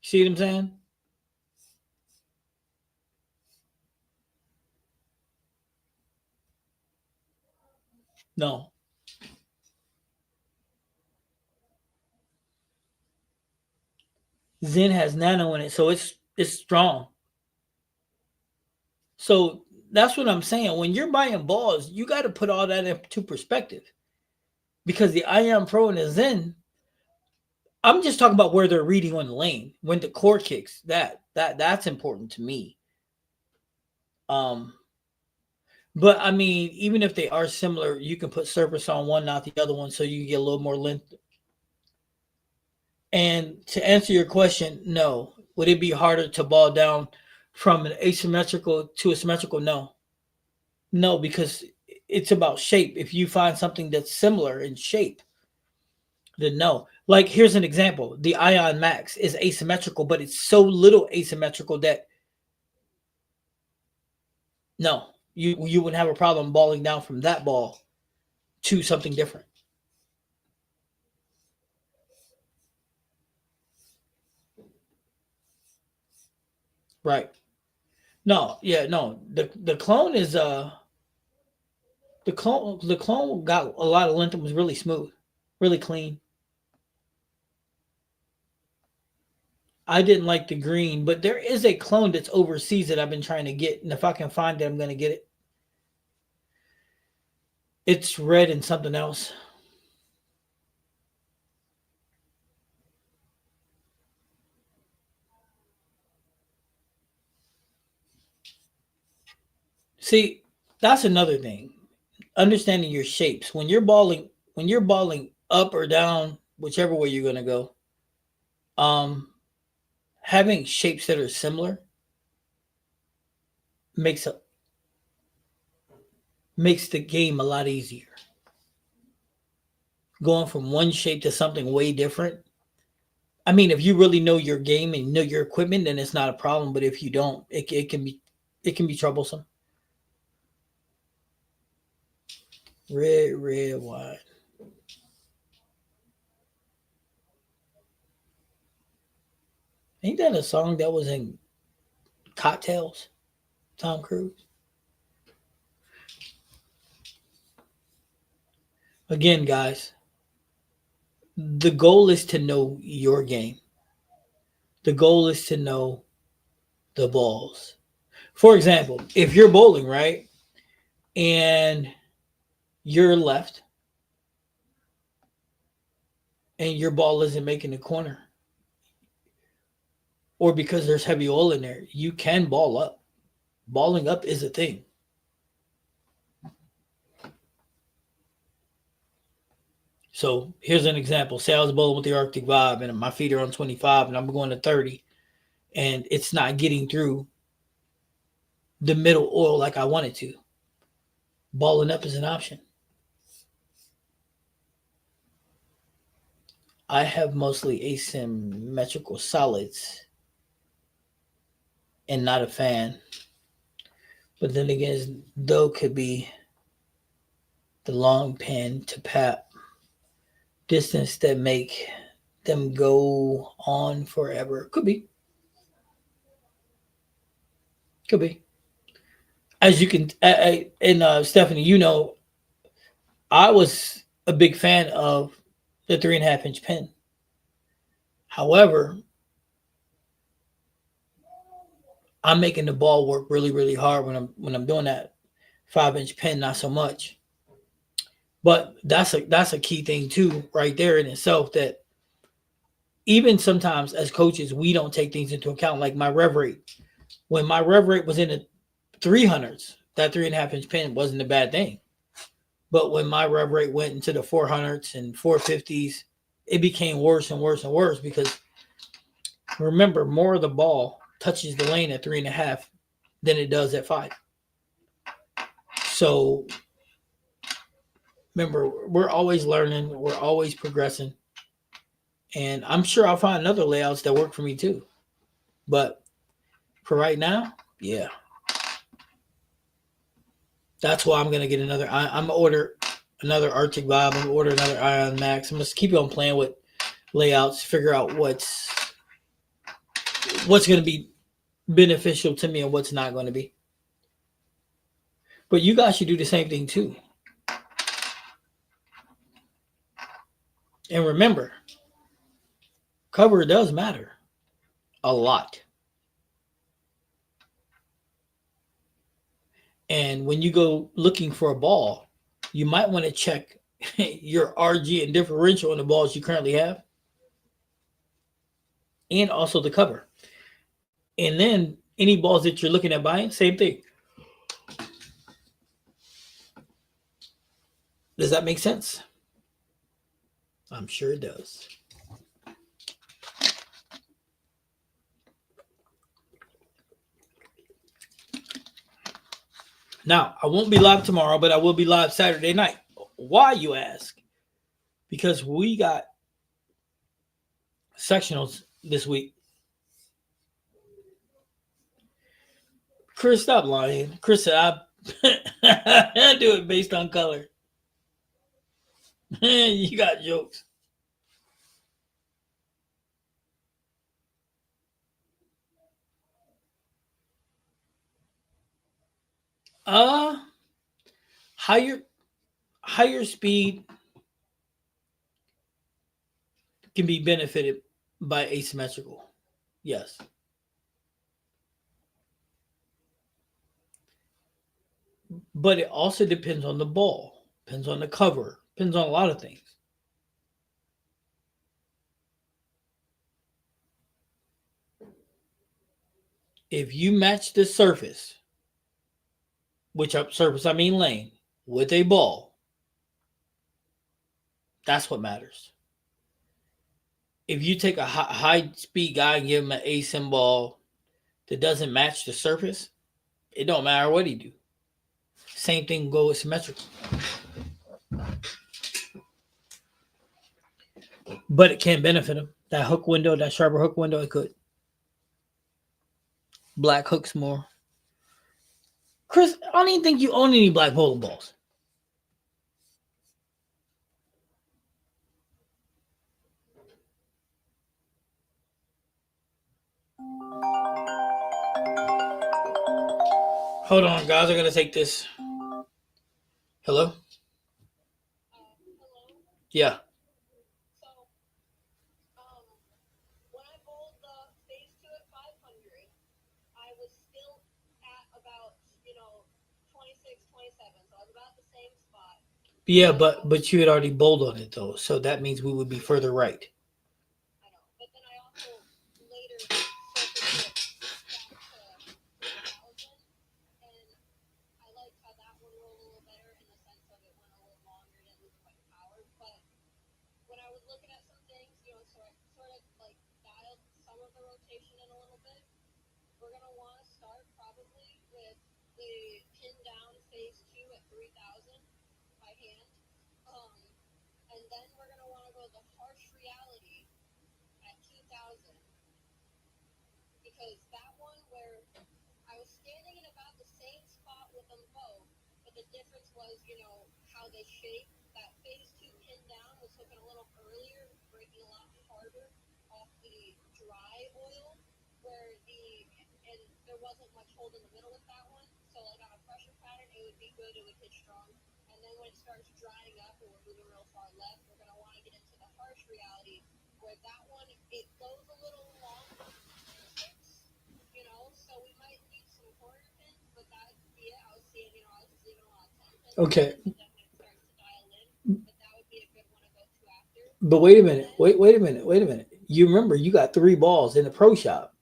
See what I'm saying? No. Zen has nano in it, so it's strong. So that's what I'm saying. When you're buying balls, you got to put all that into perspective because the Ion Pro and the Zen, I'm just talking about where they're reading on the lane when the core kicks. That's important to me. Um, but I mean, even if they are similar, you can put surface on one, not the other one, so you can get a little more length. And to answer your question, no. Would it be harder to ball down from an asymmetrical to a symmetrical? No. No, because it's about shape. If you find something that's similar in shape, then no. Like here's an example. The Ion Max is asymmetrical, but it's so little asymmetrical that no, you wouldn't have a problem balling down from that ball to something different. Right. No, yeah, no. The clone is the clone got a lot of length and was really smooth, really clean. I didn't like the green, but there is a clone that's overseas that I've been trying to get, and if I can find it, I'm gonna get it. It's red and something else. See, that's another thing. Understanding your shapes. When you're balling up or down, whichever way you're gonna go, um, having shapes that are similar makes a makes the game a lot easier. Going from one shape to something way different. I mean, if you really know your game and know your equipment, then it's not a problem. But if you don't, it can be troublesome. Red wine. Ain't that a song that was in Cocktails? Tom Cruise. Again, guys, the goal is to know your game. The goal is to know the balls. For example, if you're bowling, right, and you're left and your ball isn't making the corner, or because there's heavy oil in there, you can ball up. Balling up is a thing. So here's an example. Say I was bowling with the Arctic Vibe and my feet are on 25 and I'm going to 30 and it's not getting through the middle oil like I wanted to. Balling up is an option. I have mostly asymmetrical solids and not a fan. But then again, though could be the long pin to pap distance that make them go on forever. Could be. Could be. As you can, and Stephanie, I was a big fan of the 3.5 inch pin. However, I'm making the ball work really, really hard when I'm doing that 5 inch pin, not so much. But that's a key thing too, right there in itself. That even sometimes as coaches, we don't take things into account, like my rev rate. When my rev rate was in the 300s, that 3.5 inch pin wasn't a bad thing. But when my rev rate went into the 400s and 450s, it became worse and worse and worse because remember, more of the ball touches the lane at 3.5 than it does at 5. So remember, we're always learning, we're always progressing. And I'm sure I'll find other layouts that work for me too. But for right now, yeah. That's why I'm gonna get another. I'm gonna order another Arctic Vibe. I'm gonna order another Ion Max. I'm gonna keep on playing with layouts, figure out what's gonna be beneficial to me and what's not gonna be. But you guys should do the same thing too. And remember, cover does matter a lot. And when you go looking for a ball, you might want to check your RG and differential on the balls you currently have, and also the cover. And then any balls that you're looking at buying, same thing. Does that make sense? I'm sure it does. Now, I won't be live tomorrow, but I will be live Saturday night. Why, you ask? Because we got sectionals this week. Chris, stop lying. Chris said, I do it based on color. You got jokes. Uh, higher higher speed can be benefited by asymmetrical. Yes. But it also depends on the ball, depends on the cover, depends on a lot of things. If you match the surface, which surface I mean lane, with a ball, that's what matters. If you take a high speed guy and give him an asim ball that doesn't match the surface, it don't matter what he do. Same thing go with symmetrical. But it can benefit him. That hook window, that sharper hook window, it could. Black hooks more. Chris, I don't even think you own any black bowling balls. Hold on, guys. I gotta take this. Hello? Yeah. Yeah, but you had already bowled on it though, so that means we would be further right. Okay. But wait a minute. Wait a minute. Wait a minute. You remember you got three balls in the pro shop.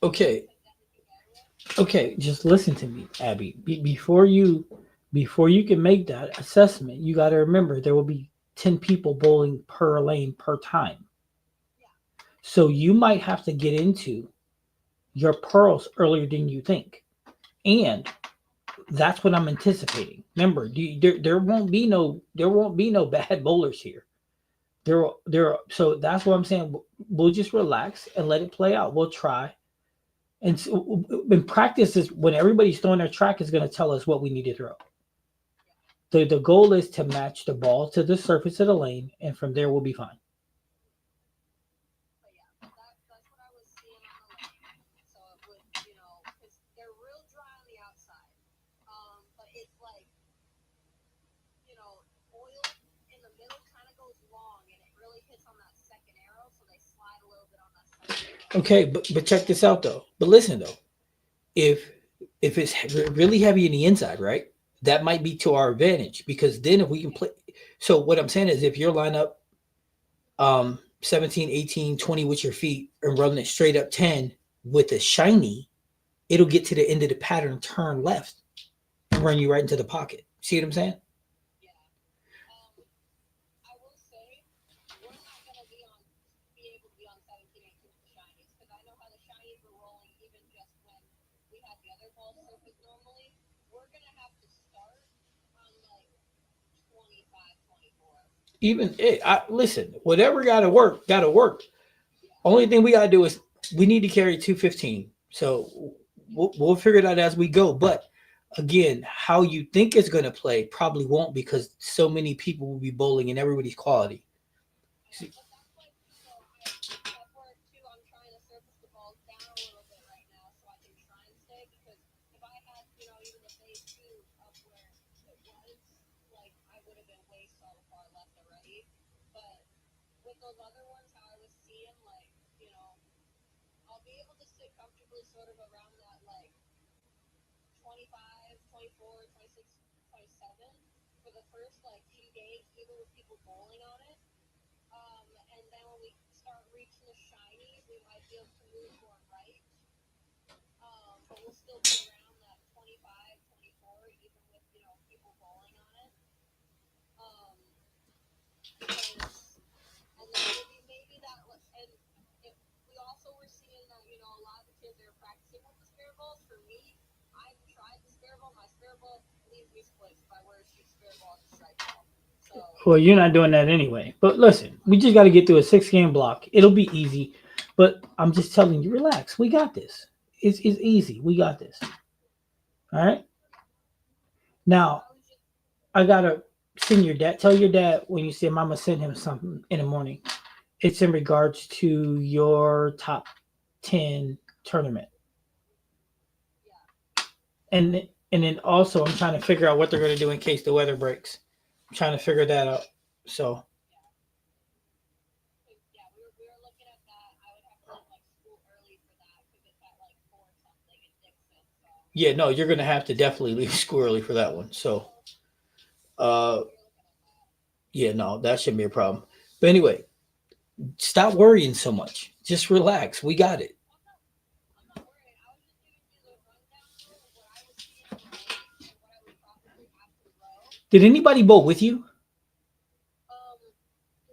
Okay. Okay, just listen to me, Abby. Before you can make that assessment, you got to remember there will be 10 people bowling per lane per time. So you might have to get into your pearls earlier than you think. And That's what I'm anticipating. Remember, there won't be no bad bowlers here. So that's what I'm saying. We'll just relax and let it play out. We'll try. And so, in practice is when everybody's throwing their track is going to tell us what we need to throw. The goal is to match the ball to the surface of the lane, and from there we'll be fine. But yeah, that's what I was seeing on the lane. So it would, because they're real dry on the outside. But it's like, oil in the middle kind of goes long, and it really hits on that second arrow, so they slide a little bit on that second arrow. Okay, but check this out though. But listen though, if if it's really heavy in the inside, right? That might be to our advantage because then if we can Yeah, play. So what I'm saying is if your lineup 17, 18, 20 with your feet and running it straight up 10 with a shiny, it'll get to the end of the pattern, turn left, and run you right into the pocket. See what I'm saying? yeah. Um, I will say we're not gonna be able to be on 17, 18 with the shinies because I know how the shinies were rolling even just when we had the other ball surface normally. We're gonna have to start on like 25, 24. Even listen, whatever got to work. Yeah, Only thing we got to do is we need to carry 215. So we'll figure it out as we go. But again, how you think it's going to play probably won't because so many people will be bowling and everybody's quality. I know, but that's where too I'm trying to surface the balls down a little bit right now so I can try and stay because if I had, even the phase two up where it was, like I would have been way so far left already. But with those other ones, how I was seeing, like, I'll be able to sit comfortably sort of around that like 25, 24, 26, 27 for the first like few games, even with people bowling on it. And then when we start reaching the shinies, we might be able to move more right. But we'll still be around that 25, 24, even with, people bowling on it. Um, because, and then maybe that, and it, we also were seeing that, a lot of the kids are practicing with the spare balls. For me, I've tried the spare ball. My spare ball leaves me split if I wear a shoot spare ball and a strike ball. So, Well, you're not doing that anyway. But listen, we just got to get through a 6 game block. It'll be easy. But I'm just telling you, relax. We got this. It's easy. We got this. All right. yeah. Now, I was just, I got to send your dad. Tell your dad when you see him, I'm going to send him something in the morning. It's in regards to your top 10 tournament. yeah. And and then also I'm trying to figure out what they're going to do in case the weather breaks. I'm trying to figure that out. So, Yeah. Because yeah, we were looking at that. I would have to leave like school early for that because it's at like 4 something in Dixon. So yeah, no, you're going to have to definitely leave school early for that one. So, uh we were looking at that. yeah, no, that shouldn't be a problem. But anyway, stop worrying so much. Just relax. We got it. I'm not worried. I was just giving you the rundown though of what I was seeing on the lane and what I would probably have to throw. Did anybody bowl with you? Um,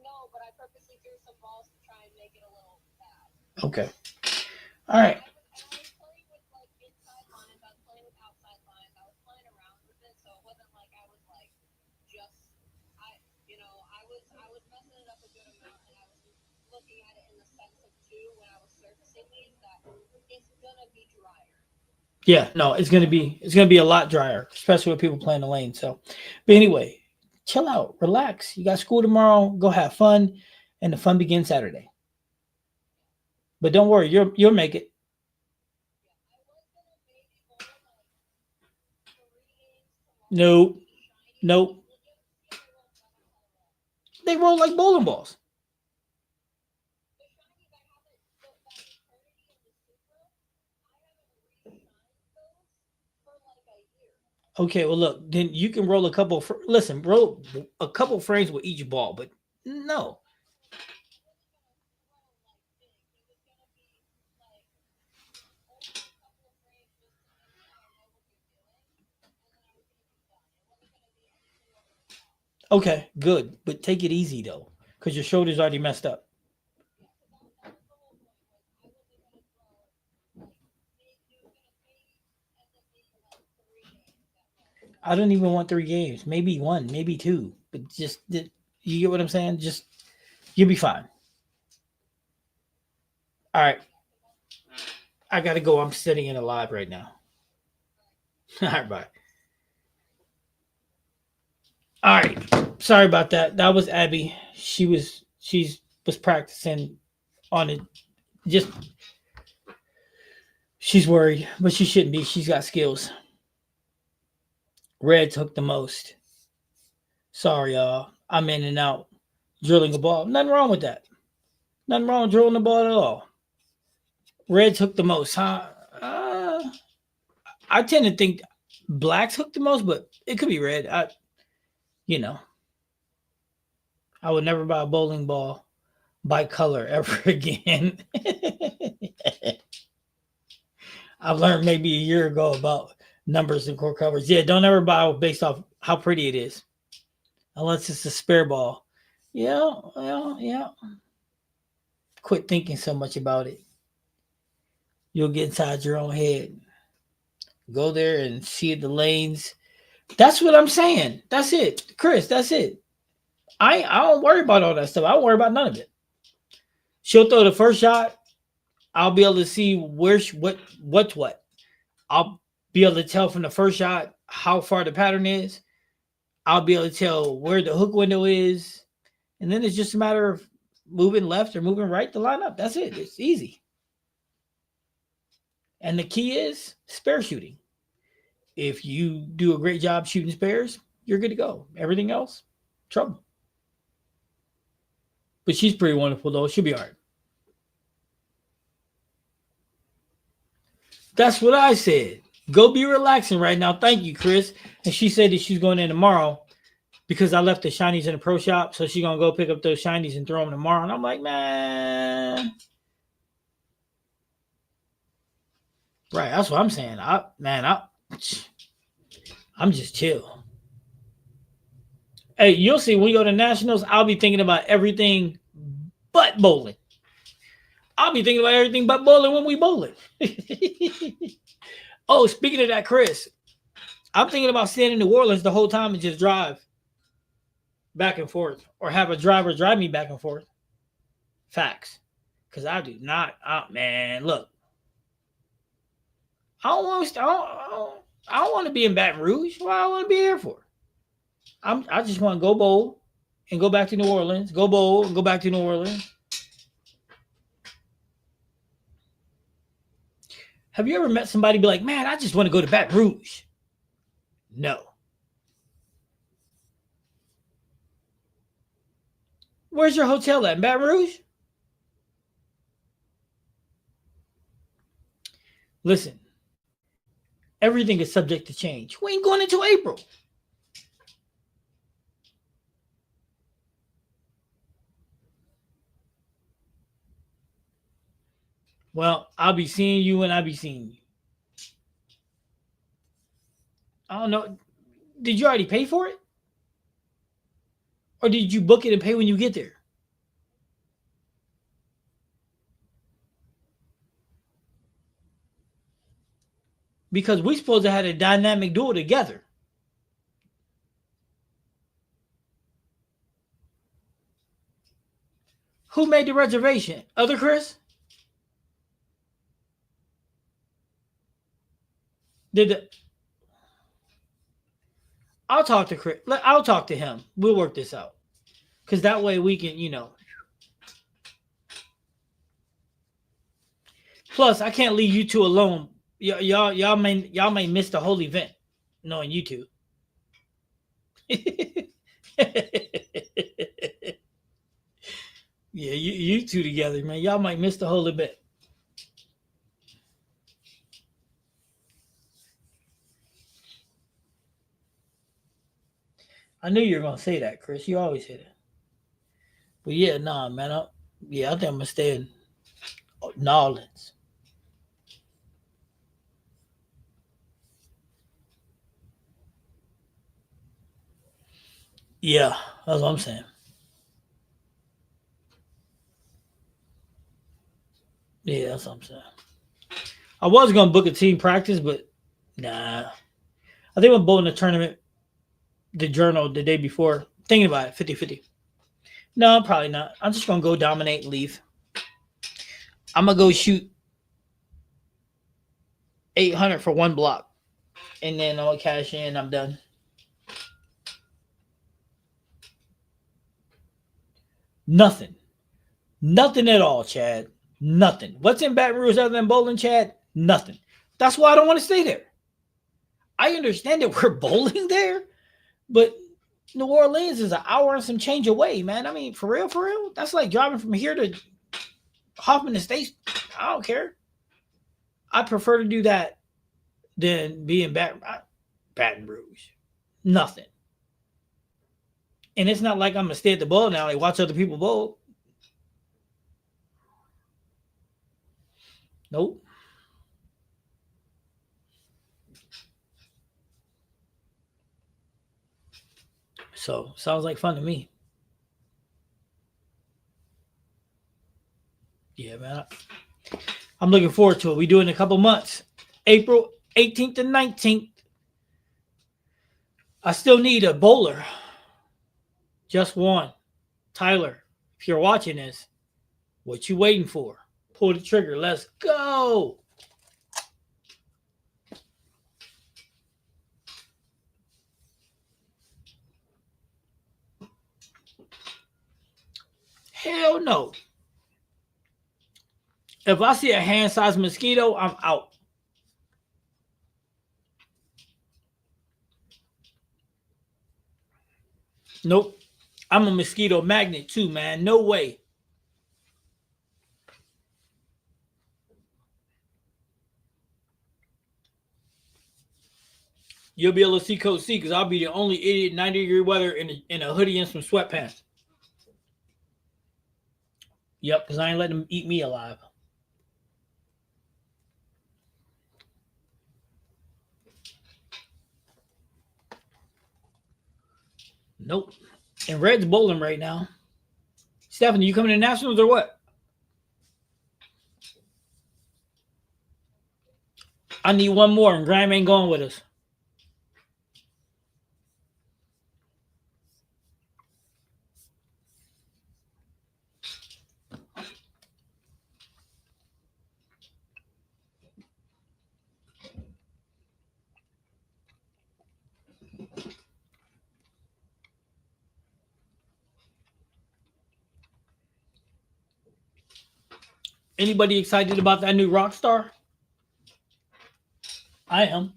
no, but I purposely threw some balls to try and make it a little bad. Okay. All right. And I was playing with like inside lines. I was playing with outside lines. I was playing around with it, so it wasn't like I was like just I I was messing it up a good amount, and I was looking at it in the sense of too when I was surfacing these that it's gonna be drier. Yeah, no, it's gonna be a lot drier, especially with people playing the lane. So, but anyway, chill out, relax. You got school tomorrow. Go have fun, and the fun begins Saturday. Yeah, But don't worry, you'll make it. yeah. I was gonna maybe bowl like 3 games tomorrow Nope, with the shinies nope. because we'll just see how they roll because I don't know how they roll. They roll like bowling balls. The shinies I haven't that Eternity and the Supra, I haven't re-shined those for like a year. Okay, well look, then you can roll a couple. Listen, roll a couple frames with each ball, but no. I wasn't gonna throw like big. It was gonna be like only a couple of frames just to make sure I know what you're doing, and then I was gonna be done. It wasn't gonna be anything over the top. Okay, good, but take it easy though, because your shoulder's already messed up. Yeah, because that was the whole point was I wasn't gonna throw like maybe it was gonna maybe end up being like 3 games at I don't even want 3 games. Maybe one, maybe two. But just you get what I'm saying? Just you'll be fine. All right. I gotta go. I'm sitting in a live right now. All right, bye. All right. Sorry about that. That was Abby. She's was practicing on it. Just she's worried, but she shouldn't be. She's got skills. Red took the most. Sorry, y'all. I'm in and out drilling a ball. Nothing wrong with that. Nothing wrong with drilling the ball at all. Red took the most, huh? I tend to think black took the most, but it could be red. You know, I would never buy a bowling ball by color ever again. I've learned maybe a year ago about numbers and core coverage. Yeah, don't ever buy based off how pretty it is, unless it's a spare ball. Yeah, well, yeah. Quit thinking so much about it. You'll get inside your own head. Go there and see the lanes. That's what I'm saying. That's it, Chris. That's it. I don't worry about all that stuff. I don't worry about none of it. She'll throw the first shot. I'll be able to see what's what. I'll be able to tell from the first shot how far the pattern is. I'll be able to tell where the hook window is, and then it's just a matter of moving left or moving right to line up. That's it. It's easy. And the key is spare shooting. If you do a great job shooting spares, you're good to go. Everything else, trouble. But she's pretty wonderful though. She'll be all right. That's what I said. Go be relaxing right now. Thank you, Chris. And she said that she's going in tomorrow because I left the shinies in the pro shop. So she's going to go pick up those shinies and throw them tomorrow. And I'm like, man. Right. That's what I'm saying. I'm just chill. Hey, you'll see when we go to nationals, I'll be thinking about everything but bowling. I'll be thinking about everything but bowling when we bowling. Oh, speaking of that, Chris, I'm thinking about staying in New Orleans the whole time and just drive back and forth, or have a driver drive me back and forth. Facts, because I do not. Man, look, I don't want to. I don't want to be in Baton Rouge. What I want to be here for? I just want to go bowl and go back to New Orleans. Go bowl and go back to New Orleans. Have you ever met somebody be like, man, I just want to go to Baton Rouge? No. Where's your hotel at? In Baton Rouge? Listen, everything is subject to change. We ain't going until April. Well, I'll be seeing you when I be seeing you. I don't know. Did you already pay for it? Or did you book it and pay when you get there? Because we supposed to have a dynamic duel together. Who made the reservation? Other Chris? Did the I'll talk to Chris. I'll talk to him. We'll work this out. Because that way we can. Plus, I can't leave you two alone. Y'all may miss the whole event knowing you two. Yeah, you two together, man. Y'all might miss the whole event. I knew you were gonna say that, Chris. You always say that. But yeah, nah, man. I think I'm gonna stay in New Orleans. Yeah, that's what I'm saying. Yeah, that's what I'm saying. I was gonna book a team practice, but nah. I think I'm bowling the tournament, the journal the day before. Thinking about it, 50-50. No, probably not. I'm just gonna go dominate and leave. I'm gonna go shoot 800 for one block, and then I'll cash in. I'm done. Nothing. Nothing at all, Chad. Nothing. What's in Baton Rouge other than bowling, Chad? Nothing. That's why I don't want to stay there. I understand that we're bowling there, but New Orleans is an hour and some change away, man. I mean, for real, that's like driving from here to Hoffman Estates. I don't care. I prefer to do that than be in Baton Rouge. Nothing. And it's not like I'm gonna stay at the bowling alley, watch other people bowl. Nope. So sounds like fun to me. Yeah, man. I'm looking forward to it. We do it in a couple months. April 18th and 19th. I still need a bowler. Just one. Tyler, if you're watching this, what you waiting for? Pull the trigger. Let's go. Hell no. If I see a hand-sized mosquito, I'm out. Nope. I'm a mosquito magnet too, man. No way. You'll be able to see Coach C because I'll be the only idiot 90-degree weather in a hoodie and some sweatpants. Yep, because I ain't letting them eat me alive. Nope. And Red's bowling right now. Stephanie, you coming to Nationals or what? I need one more, and Graham ain't going with us. Anybody excited about that new rock star? I am.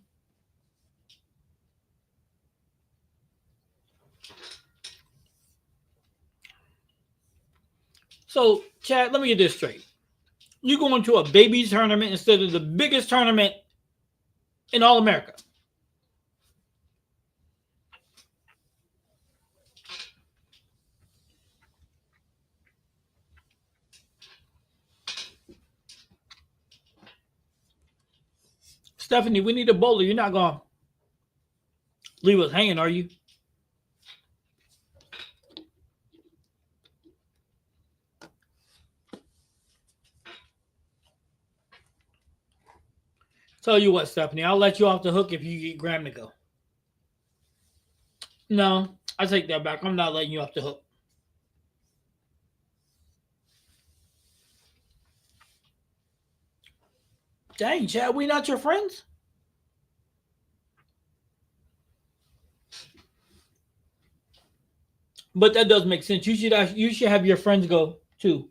So, Chad, let me get this straight. You going to a baby tournament instead of the biggest tournament in all America? Stephanie, we need a bowler. You're not going to leave us hanging, are you? Tell you what, Stephanie, I'll let you off the hook if you get Graham to go. No, I take that back. I'm not letting you off the hook. Dang, Chad, we not your friends? But that does make sense. You should have your friends go too.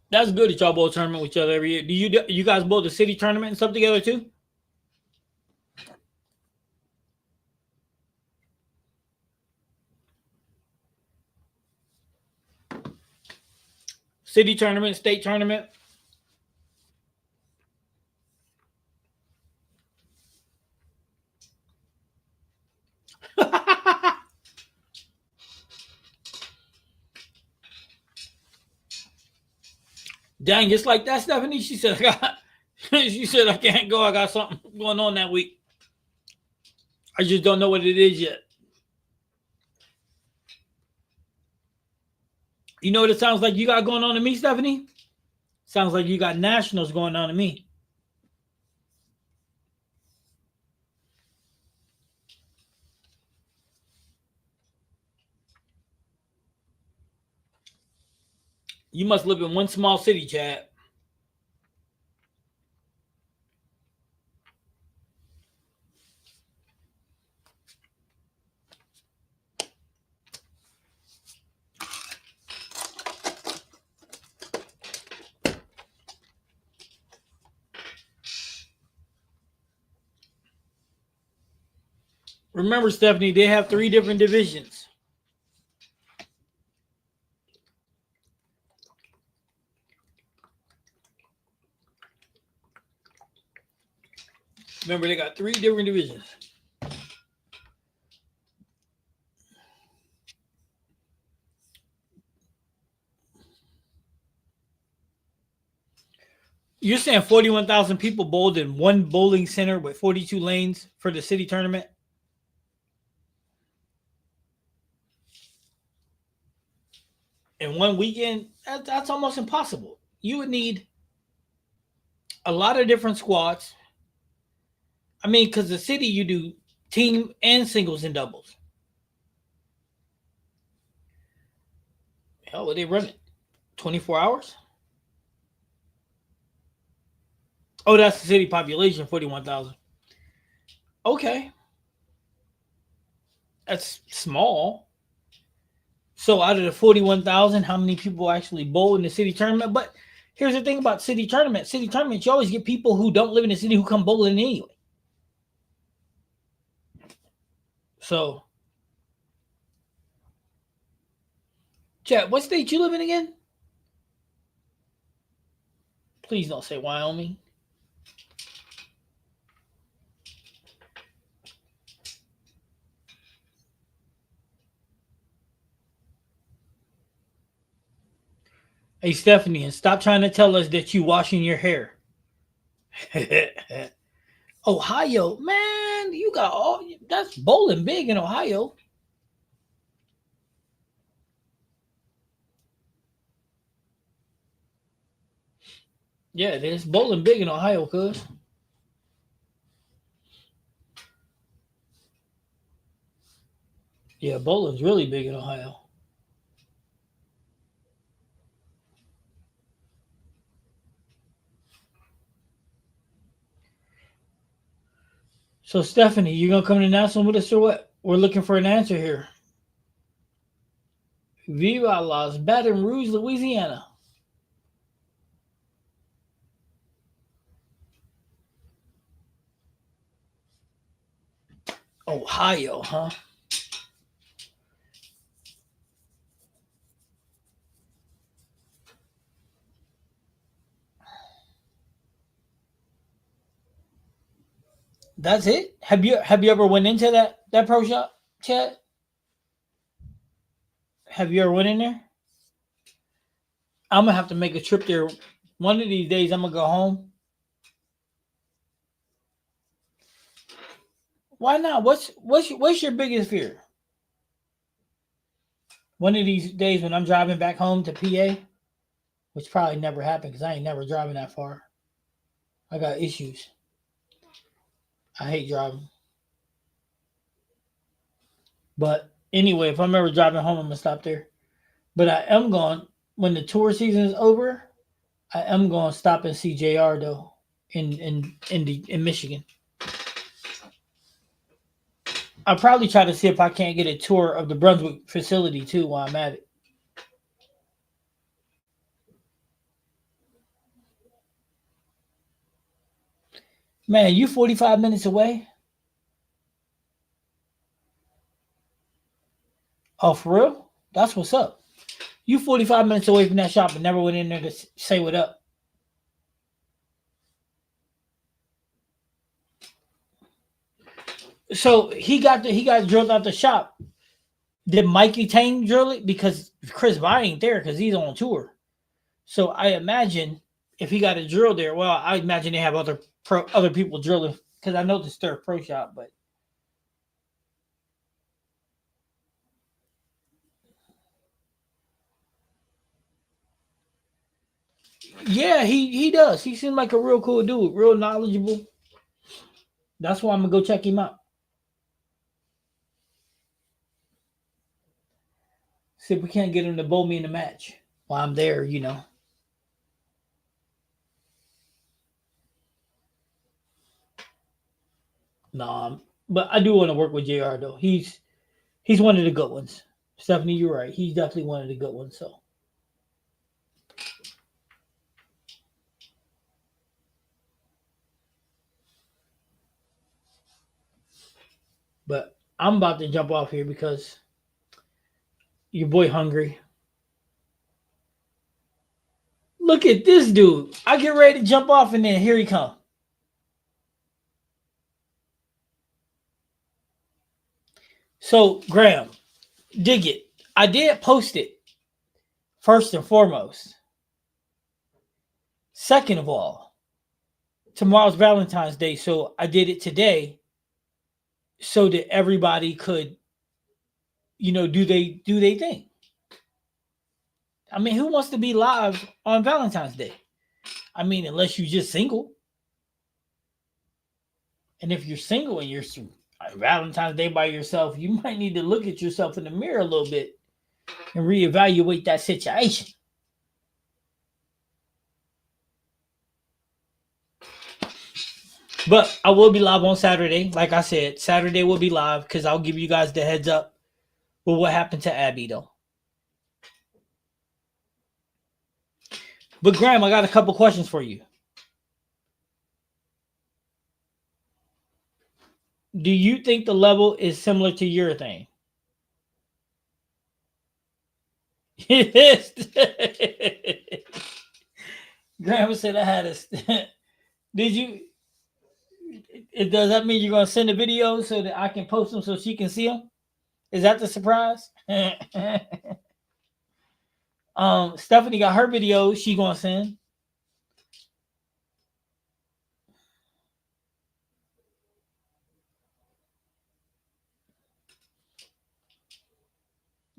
That's good that y'all both tournament with each other every year. Do you guys both the city tournament and stuff together too? City tournament, state tournament. Dang, it's like that, Stephanie. She said, she said, I can't go. I got something going on that week. I just don't know what it is yet. You know what it sounds like you got going on to me, Stephanie? Sounds like you got nationals going on to me. You must live in one small city, Chad. Remember, Stephanie, they have 3 different divisions. Remember, they got 3 different divisions. You're saying 41,000 people bowled in one bowling center with 42 lanes for the city tournament? In one weekend? That's almost impossible. You would need a lot of different squads. I mean, because the city, you do team and singles and doubles. Hell, would they run it? 24 hours? Oh, that's the city population, 41,000. Okay. That's small. So out of the 41,000, how many people actually bowl in the city tournament? But here's the thing about city tournament. City tournaments, you always get people who don't live in the city who come bowling anyway. So, Chad, what state you live in again? Please don't say Wyoming. Hey, Stephanie, and stop trying to tell us that you washing your hair. Ohio, man, you got all that's bowling big in Ohio. Yeah, there's bowling big in Ohio, cuz. Yeah, bowling's really big in Ohio. So, Stephanie, you gonna come to National with us or what? We're looking for an answer here. Viva Las Baton Rouge, Louisiana. Ohio, huh? That's it. Have you ever went into that pro shop, Chad? Have you ever went in there? I'm gonna have to make a trip there. One of these days, I'm gonna go home. Why not? What's your biggest fear? One of these days when I'm driving back home to PA, which probably never happened because I ain't never driving that far. I got issues. I hate driving. But anyway, if I'm ever driving home, I'm gonna stop there. But I am going when the tour season is over. I am going to stop and see Jr. though in Michigan. I'll probably try to see if I can't get a tour of the Brunswick facility too while I'm at it. Man, you 45 minutes away? Oh, for real? That's what's up. You 45 minutes away from that shop and never went in there to say what up. So he got drilled out the shop. Did Mikey Tang drill it? Because Chris Vi ain't there because he's on tour. So I imagine if he got a drill there, well, I imagine they have other people drilling because I know the Stir Pro Shop, but yeah, he does. He seems like a real cool dude, real knowledgeable. That's why I'm gonna go check him out. See if we can't get him to bowl me in the match while I'm there. Nah, but I do want to work with Jr. though. He's one of the good ones. Stephanie, you're right. He's definitely one of the good ones. So, but I'm about to jump off here because your boy hungry. Look at this dude. I get ready to jump off and then here he come. So Graham, dig it. I did post it first and foremost. Second of all, tomorrow's Valentine's Day, so I did it today so that everybody could, do they think? I mean, who wants to be live on Valentine's Day? I mean, unless you're just single. And if you're single and you're Valentine's Day by yourself, you might need to look at yourself in the mirror a little bit and reevaluate that situation. But I will be live on Saturday. Like I said, Saturday will be live because I'll give you guys the heads up with what happened to Abby, though. But Graham, I got a couple questions for you. Do you think the level is similar to your thing? Yes. Grandma said I had a. Did you? Does that mean you're gonna send a video so that I can post them so she can see them? Is that the surprise? Stephanie got her video. She gonna send.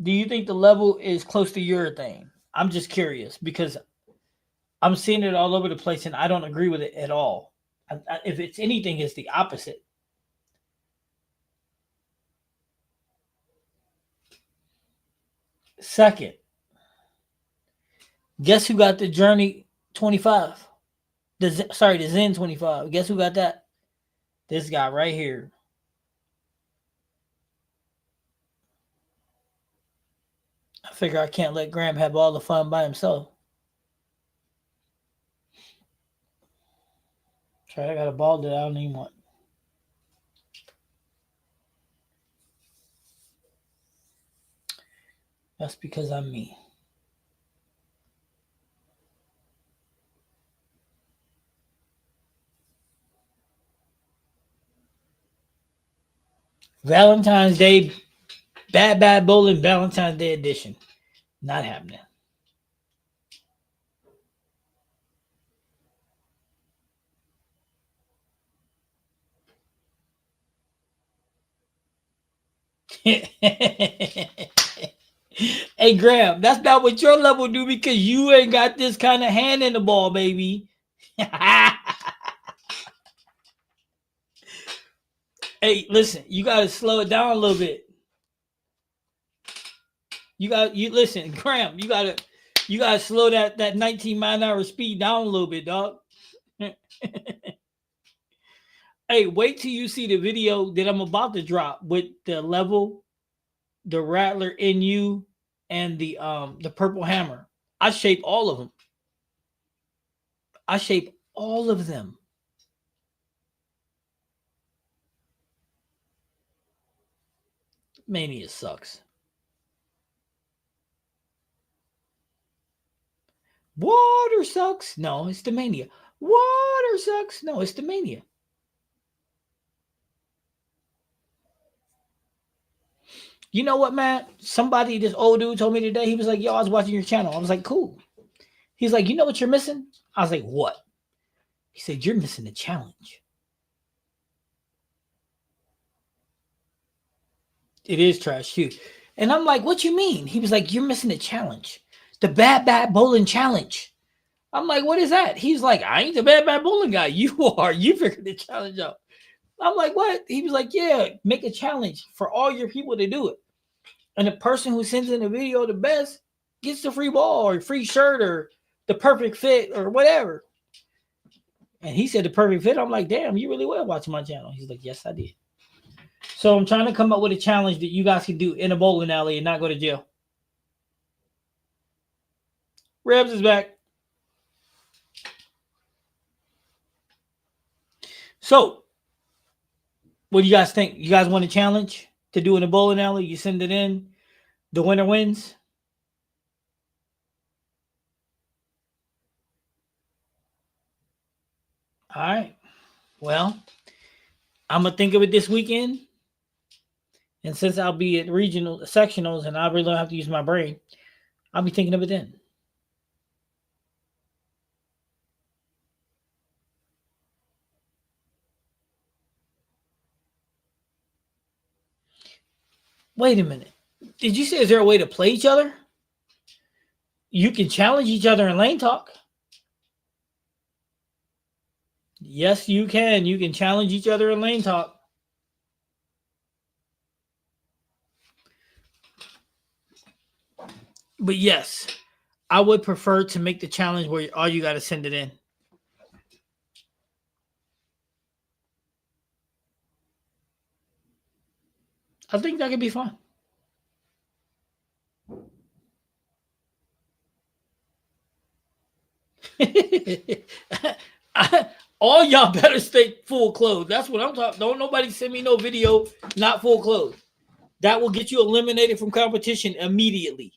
Do you think the level is close to your thing? I'm just curious because I'm seeing it all over the place and I don't agree with it at all. If it's anything, it's the opposite. Second, guess who got the Journey 25? The Zen 25. Guess who got that? This guy right here. I figure I can't let Graham have all the fun by himself. Try, I got a ball that I don't even want. That's because I'm me. Valentine's Day, Bad Bowling Valentine's Day edition. Not happening. Hey Graham, that's not what your level do because you ain't got this kind of hand in the ball, baby. Hey, listen, you gotta slow it down a little bit. You listen, Graham, you gotta slow that 19-mile-an-hour speed down a little bit, dog. Hey, wait till you see the video that I'm about to drop with the level, the Rattler in you, and the purple hammer. I shape all of them. I shape all of them. Mania sucks. Water sucks. No, it's the Mania. Water sucks. No, it's the Mania. You know what, man? Somebody, this old dude told me today, he was like, yo, I was watching your channel. I was like, cool. He's like, you know what you're missing? I was like, what? He said, you're missing the challenge. It is trash too. And I'm like, what you mean? He was like, you're missing the challenge. The bad bowling challenge. I'm like, what is that? He's like, I ain't the bad bowling guy. You are. You figured the challenge out. I'm like, what? He was like, yeah, make a challenge for all your people to do it. And the person who sends in the video the best gets the free ball or free shirt or the perfect fit or whatever. And he said the perfect fit. I'm like, damn, you really were watching my channel. He's like, yes, I did. So I'm trying to come up with a challenge that you guys can do in a bowling alley and not go to jail. Rebs is back. So, what do you guys think? You guys want a challenge to do in a bowling alley? You send it in. The winner wins. All right. Well, I'm going to think of it this weekend. And since I'll be at regional sectionals and I really don't have to use my brain, I'll be thinking of it then. Wait a minute. Did you say is there a way to play each other? You can challenge each other in lane talk. Yes, you can. You can challenge each other in lane talk. But yes, I would prefer to make the challenge where all you got to send it in. I think that could be fun. All y'all better stay full clothes. That's what I'm talking. Don't nobody send me no video not full clothes. That will get you eliminated from competition immediately.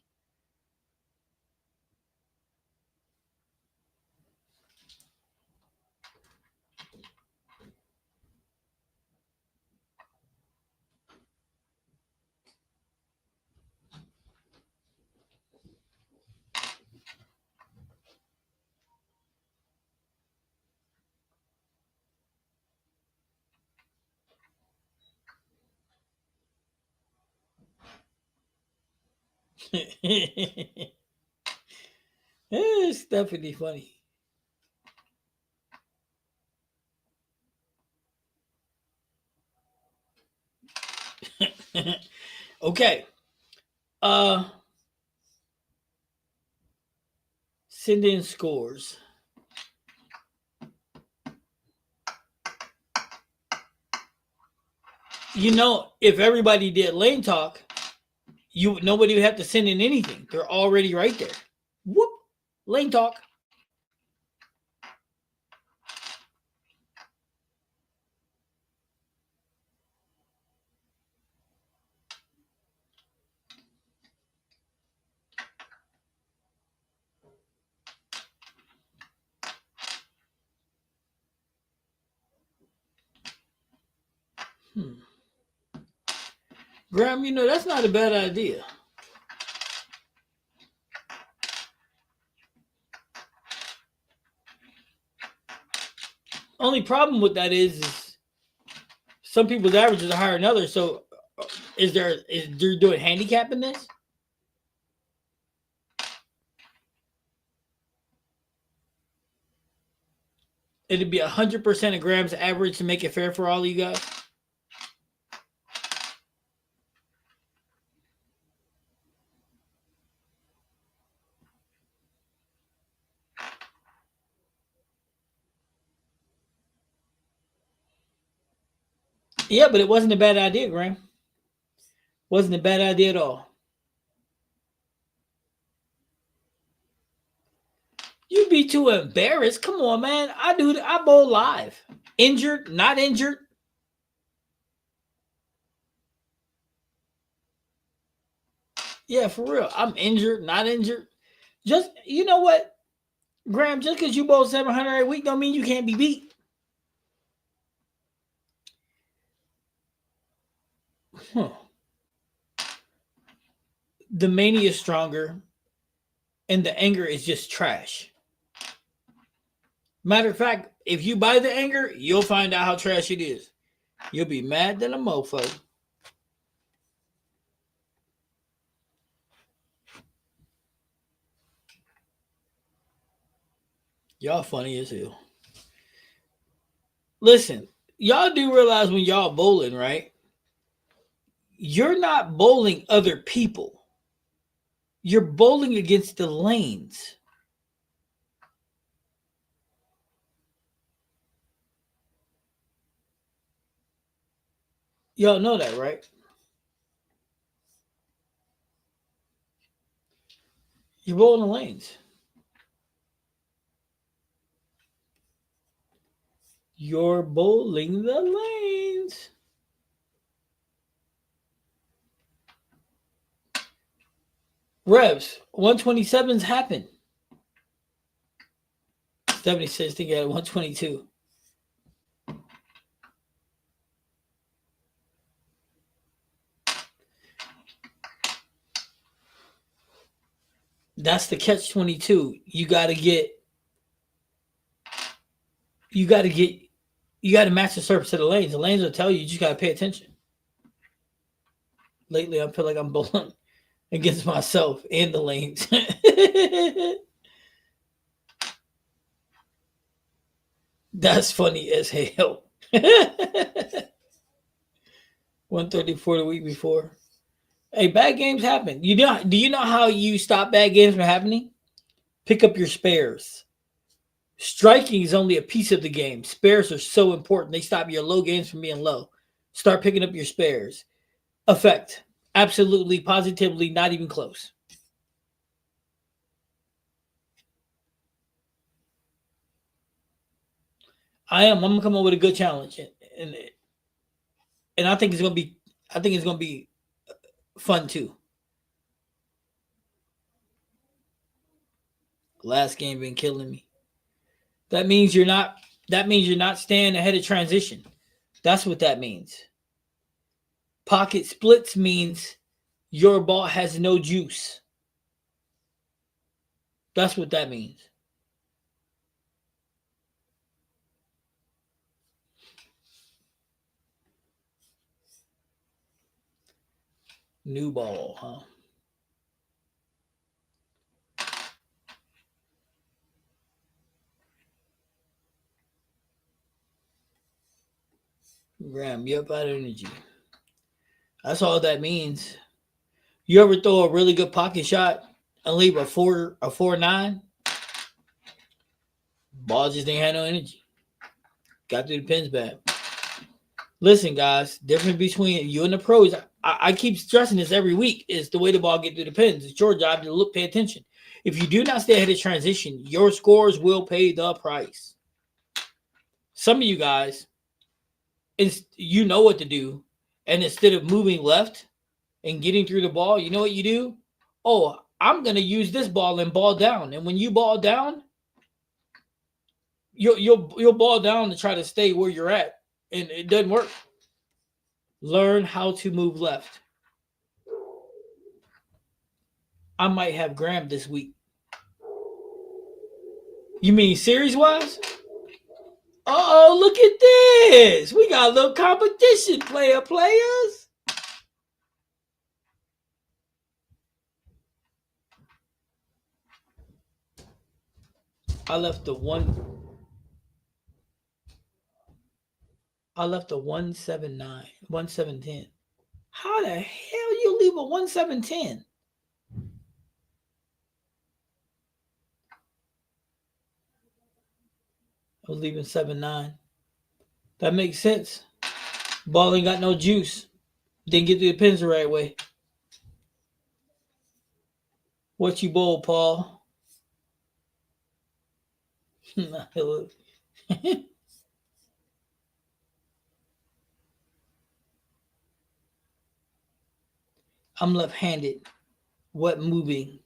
It's definitely funny. Okay. Send in scores. You know, if everybody did lane talk, nobody would have to send in anything. They're already right there. Whoop. Lane talk. Graham, you know, that's not a bad idea. Only problem with that is some people's averages are higher than others. So is they're doing handicap in this? It'd be 100% of Graham's average to make it fair for all of you guys. Yeah, but it wasn't a bad idea, Graham. Wasn't a bad idea at all. You'd be too embarrassed. Come on, man. I bowl live. Injured, not injured. Yeah, for real. I'm injured, not injured. Just, you know what, Graham, just because you bowl 700 a week don't mean you can't be beat. Huh. The mania is stronger. and the anger is just trash. Matter of fact, if you buy the anger, you'll find out how trash it is. You'll be mad than a mofo. Y'all funny as hell. Listen, y'all do realize when y'all bowling, right? You're not bowling other people. You're bowling against the lanes. Y'all know that, right? You're bowling the lanes. You're bowling the lanes. Revs, 127s happen. 76 to get 122. That's the catch 22. You gotta get you gotta match the surface to the lanes. The lanes will tell you, you just gotta pay attention. Lately I feel like I'm bowling against myself and the lanes. That's funny as hell. 134 the week before. Hey, bad games happen. Do you know how you stop bad games from happening? Pick up your spares. Striking is only a piece of the game. Spares are so important. They stop your low games from being low. Start picking up your spares. Effect. Absolutely, positively, not even close. I'm gonna come up with a good challenge, and and I think it's gonna be fun too. Last game been killing me. That means you're not. That means you're not staying ahead of transition. That's what that means. Pocket splits means your ball has no juice. That's what that means. New ball, huh? Graham, you up out of energy. That's all that means. You ever throw a really good pocket shot and leave a 4-9? Ball just ain't had no energy. Got through the pins bad. Listen, guys, difference between you and the pros. I keep stressing this every week is the way the ball get through the pins. It's your job to pay attention. If you do not stay ahead of transition, your scores will pay the price. Some of you guys, you know what to do, and instead of moving left and getting through the ball, you know what you do? Oh, I'm gonna use this ball and ball down. And when you ball down, you'll ball down to try to stay where you're at, and it doesn't work. Learn how to move left. I might have Graham this week. You mean series wise? Oh, look at this. We got a little competition, players. I left the one. I left a 179, 1710. How the hell you leave a 1710? I was leaving 79. That makes sense. Ball ain't got no juice. Didn't get through the pins the right way. What you bowl, Paul? I'm left-handed. What moving?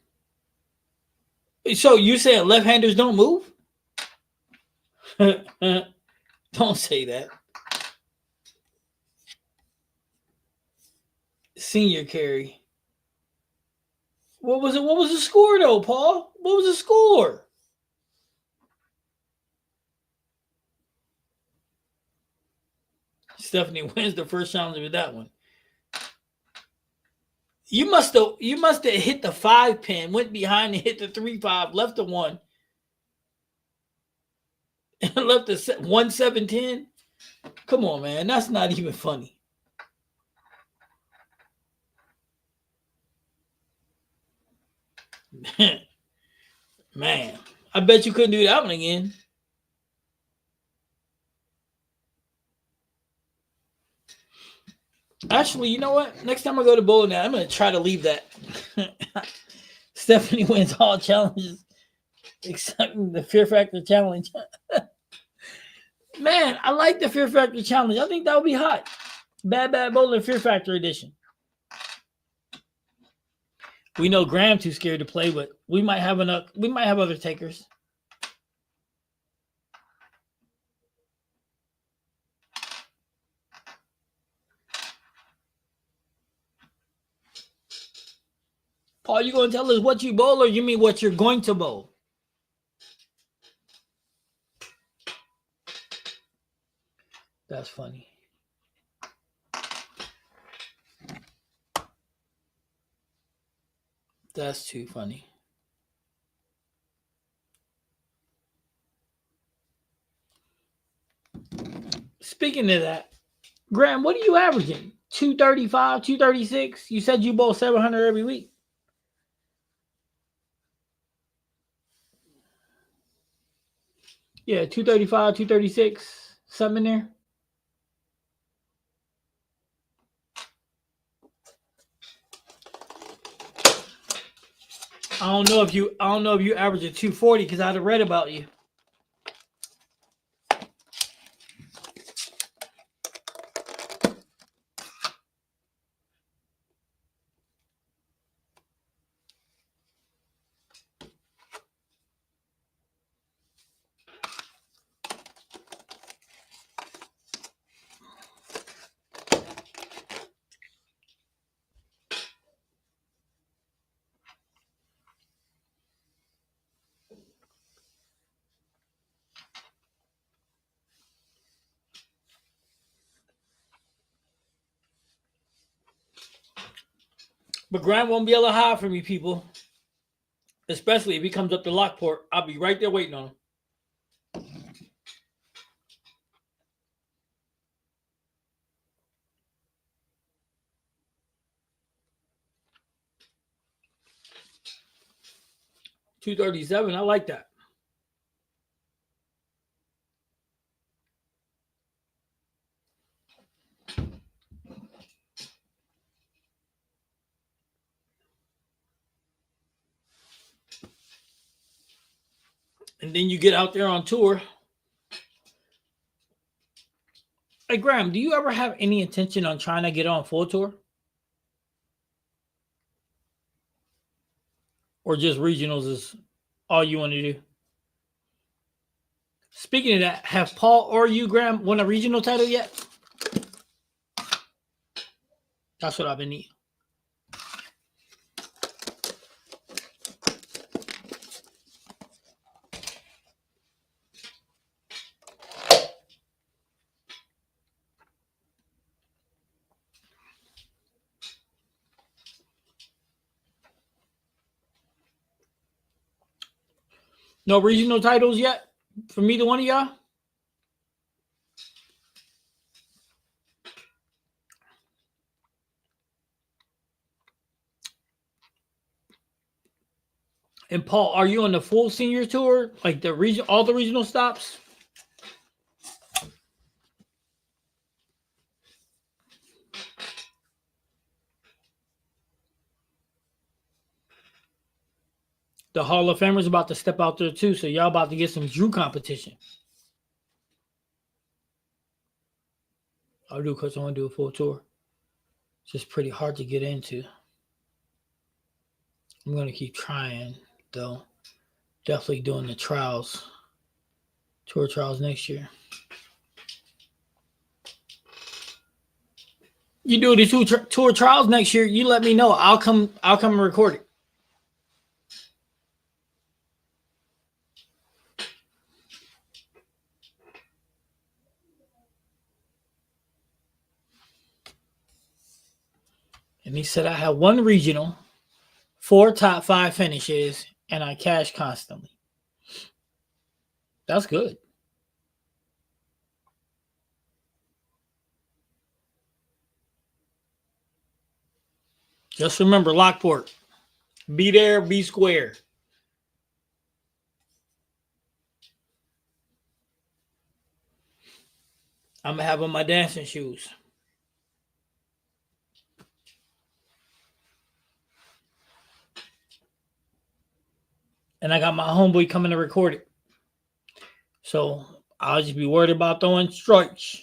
So you saying left-handers don't move? Don't say that. Senior carry. What was it? What was the score though, Paul? What was the score? Stephanie wins the first challenge with that one. You must have hit the 5 pin, went behind and hit the 3-5, left the 1, and left the 1-7-10. Come on, man. That's not even funny. Man, I bet you couldn't do that one again. Actually, you know what? Next time I go to bowling, I'm going to try to leave that. Stephanie wins all challenges except the Fear Factor challenge. Man, I like the Fear Factor challenge. I think that would be hot. Bad Bowling Fear Factor edition. We know Graham too scared to play, but we might have enough. We might have other takers. Paul, you going to tell us what you bowl, or you mean what you're going to bowl? That's funny. That's too funny. Speaking of that, Graham, what are you averaging? 235, 236? You said you bowl 700 every week. Yeah, 235, 236, something in there. I don't know if you average a 240 because I'd have read about you. But Grant won't be able to hide from me, people. Especially if he comes up to Lockport. I'll be right there waiting on him. $237. I like that. And then you get out there on tour. Hey, Graham, do you ever have any intention on trying to get on full tour? Or just regionals is all you want to do? Speaking of that, have Paul or you, Graham, won a regional title yet? That's what I've been needing. No regional titles yet from either one of y'all? And Paul, are you on the full senior tour? Like the region, all the regional stops? The Hall of Famers about to step out there too, so y'all about to get some Drew competition. I'll do because I want to do a full tour. It's just pretty hard to get into. I'm going to keep trying, though. Definitely doing the trials, tour trials next year. You do the tour trials next year, you let me know. I'll come and record it. And he said I had one regional, 4 top 5 finishes, and I cash constantly. That's good. Just remember, Lockport. Be there, be square. I'm going to have on my dancing shoes. And I got my homeboy coming to record it. So I'll just be worried about throwing strikes.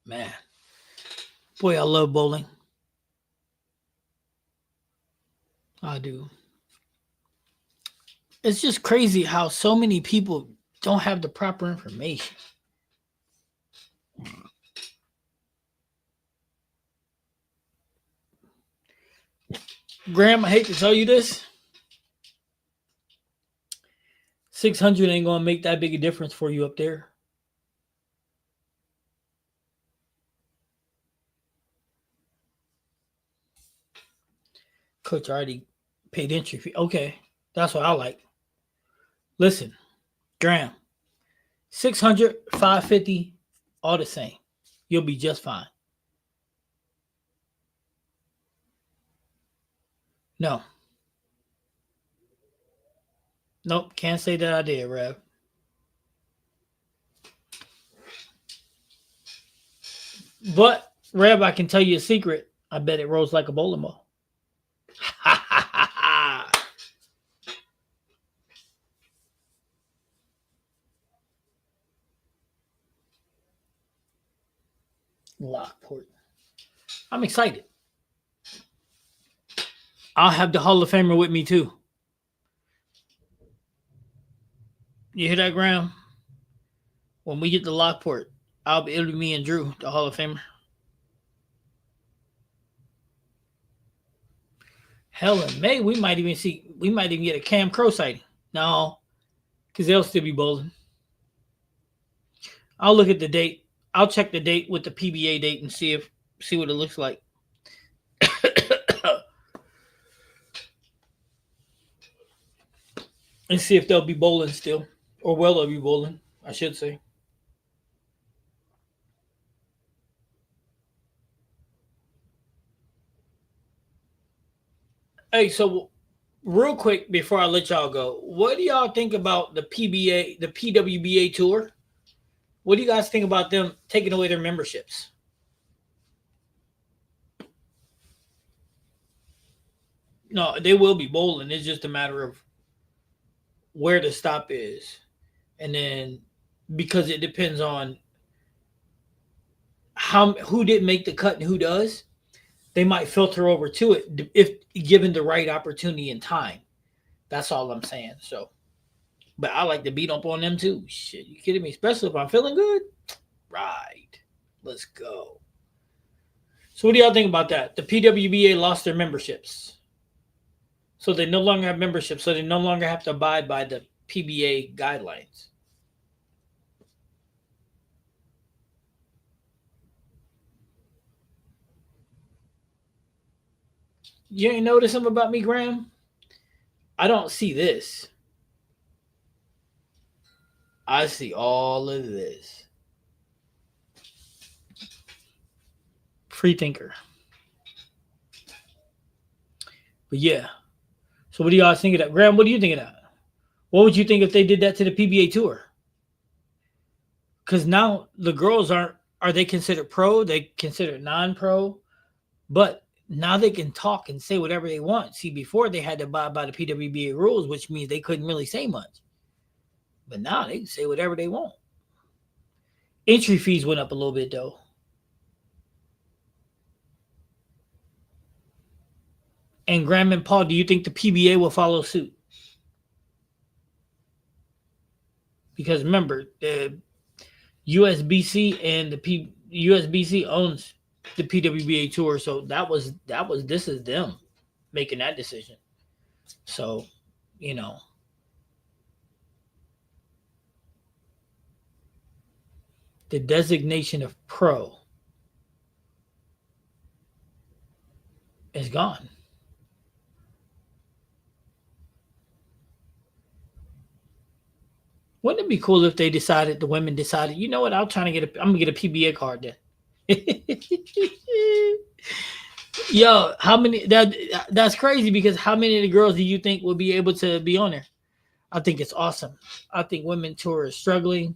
Man, boy, I love bowling. I do. It's just crazy how so many people don't have the proper information. Graham, I hate to tell you this. 600 ain't going to make that big a difference for you up there. Coach already paid entry fee. Okay, that's what I like. Listen, Graham, 600, 550, all the same. You'll be just fine. No. Nope, can't say that I did, Rev. But, Rev, I can tell you a secret. I bet it rolls like a bowling ball. Ha ha ha ha. Lockport. I'm excited. I'll have the Hall of Famer with me too. You hear that, Graham? When we get to Lockport, it'll be me and Drew, the Hall of Famer. Hell, in May we might even get a Cam Crow sighting. No, because they'll still be bowling. I'll look at the date. I'll check the date with the PBA date and see what it looks like. And see if they'll be bowling still. Or will they be bowling, I should say. Hey, so real quick before I let y'all go, what do y'all think about the PWBA tour? What do you guys think about them taking away their memberships? No, they will be bowling. It's just a matter of where the stop is. And then because it depends on who didn't make the cut and who does, they might filter over to it if given the right opportunity and time. That's all I'm saying. So, but I like to beat up on them too. Shit, you kidding me? Especially if I'm feeling good. Right. Let's go. So what do y'all think about that? The PWBA lost their memberships. So they no longer have memberships. So they no longer have to abide by the PBA guidelines. You ain't notice something about me, Graham? I don't see this. I see all of this. Free thinker. But yeah. So what do y'all think of that? Graham, what do you think of that? What would you think if they did that to the PBA tour? Because now the girls are they considered pro? They considered non-pro? But now they can talk and say whatever they want. See, before they had to abide by the PWBA rules, which means they couldn't really say much. But now they can say whatever they want. Entry fees went up a little bit, though. And Graham and Paul, do you think the PBA will follow suit? Because remember, the USBC and the USBC owns the PWBA tour, so this is them making that decision. So, you know, the designation of pro is gone. Wouldn't it be cool if the women decided, you know what, I'm gonna get a PBA card then. Yo, that's crazy because how many of the girls do you think will be able to be on there? I think it's awesome. I think women tour is struggling.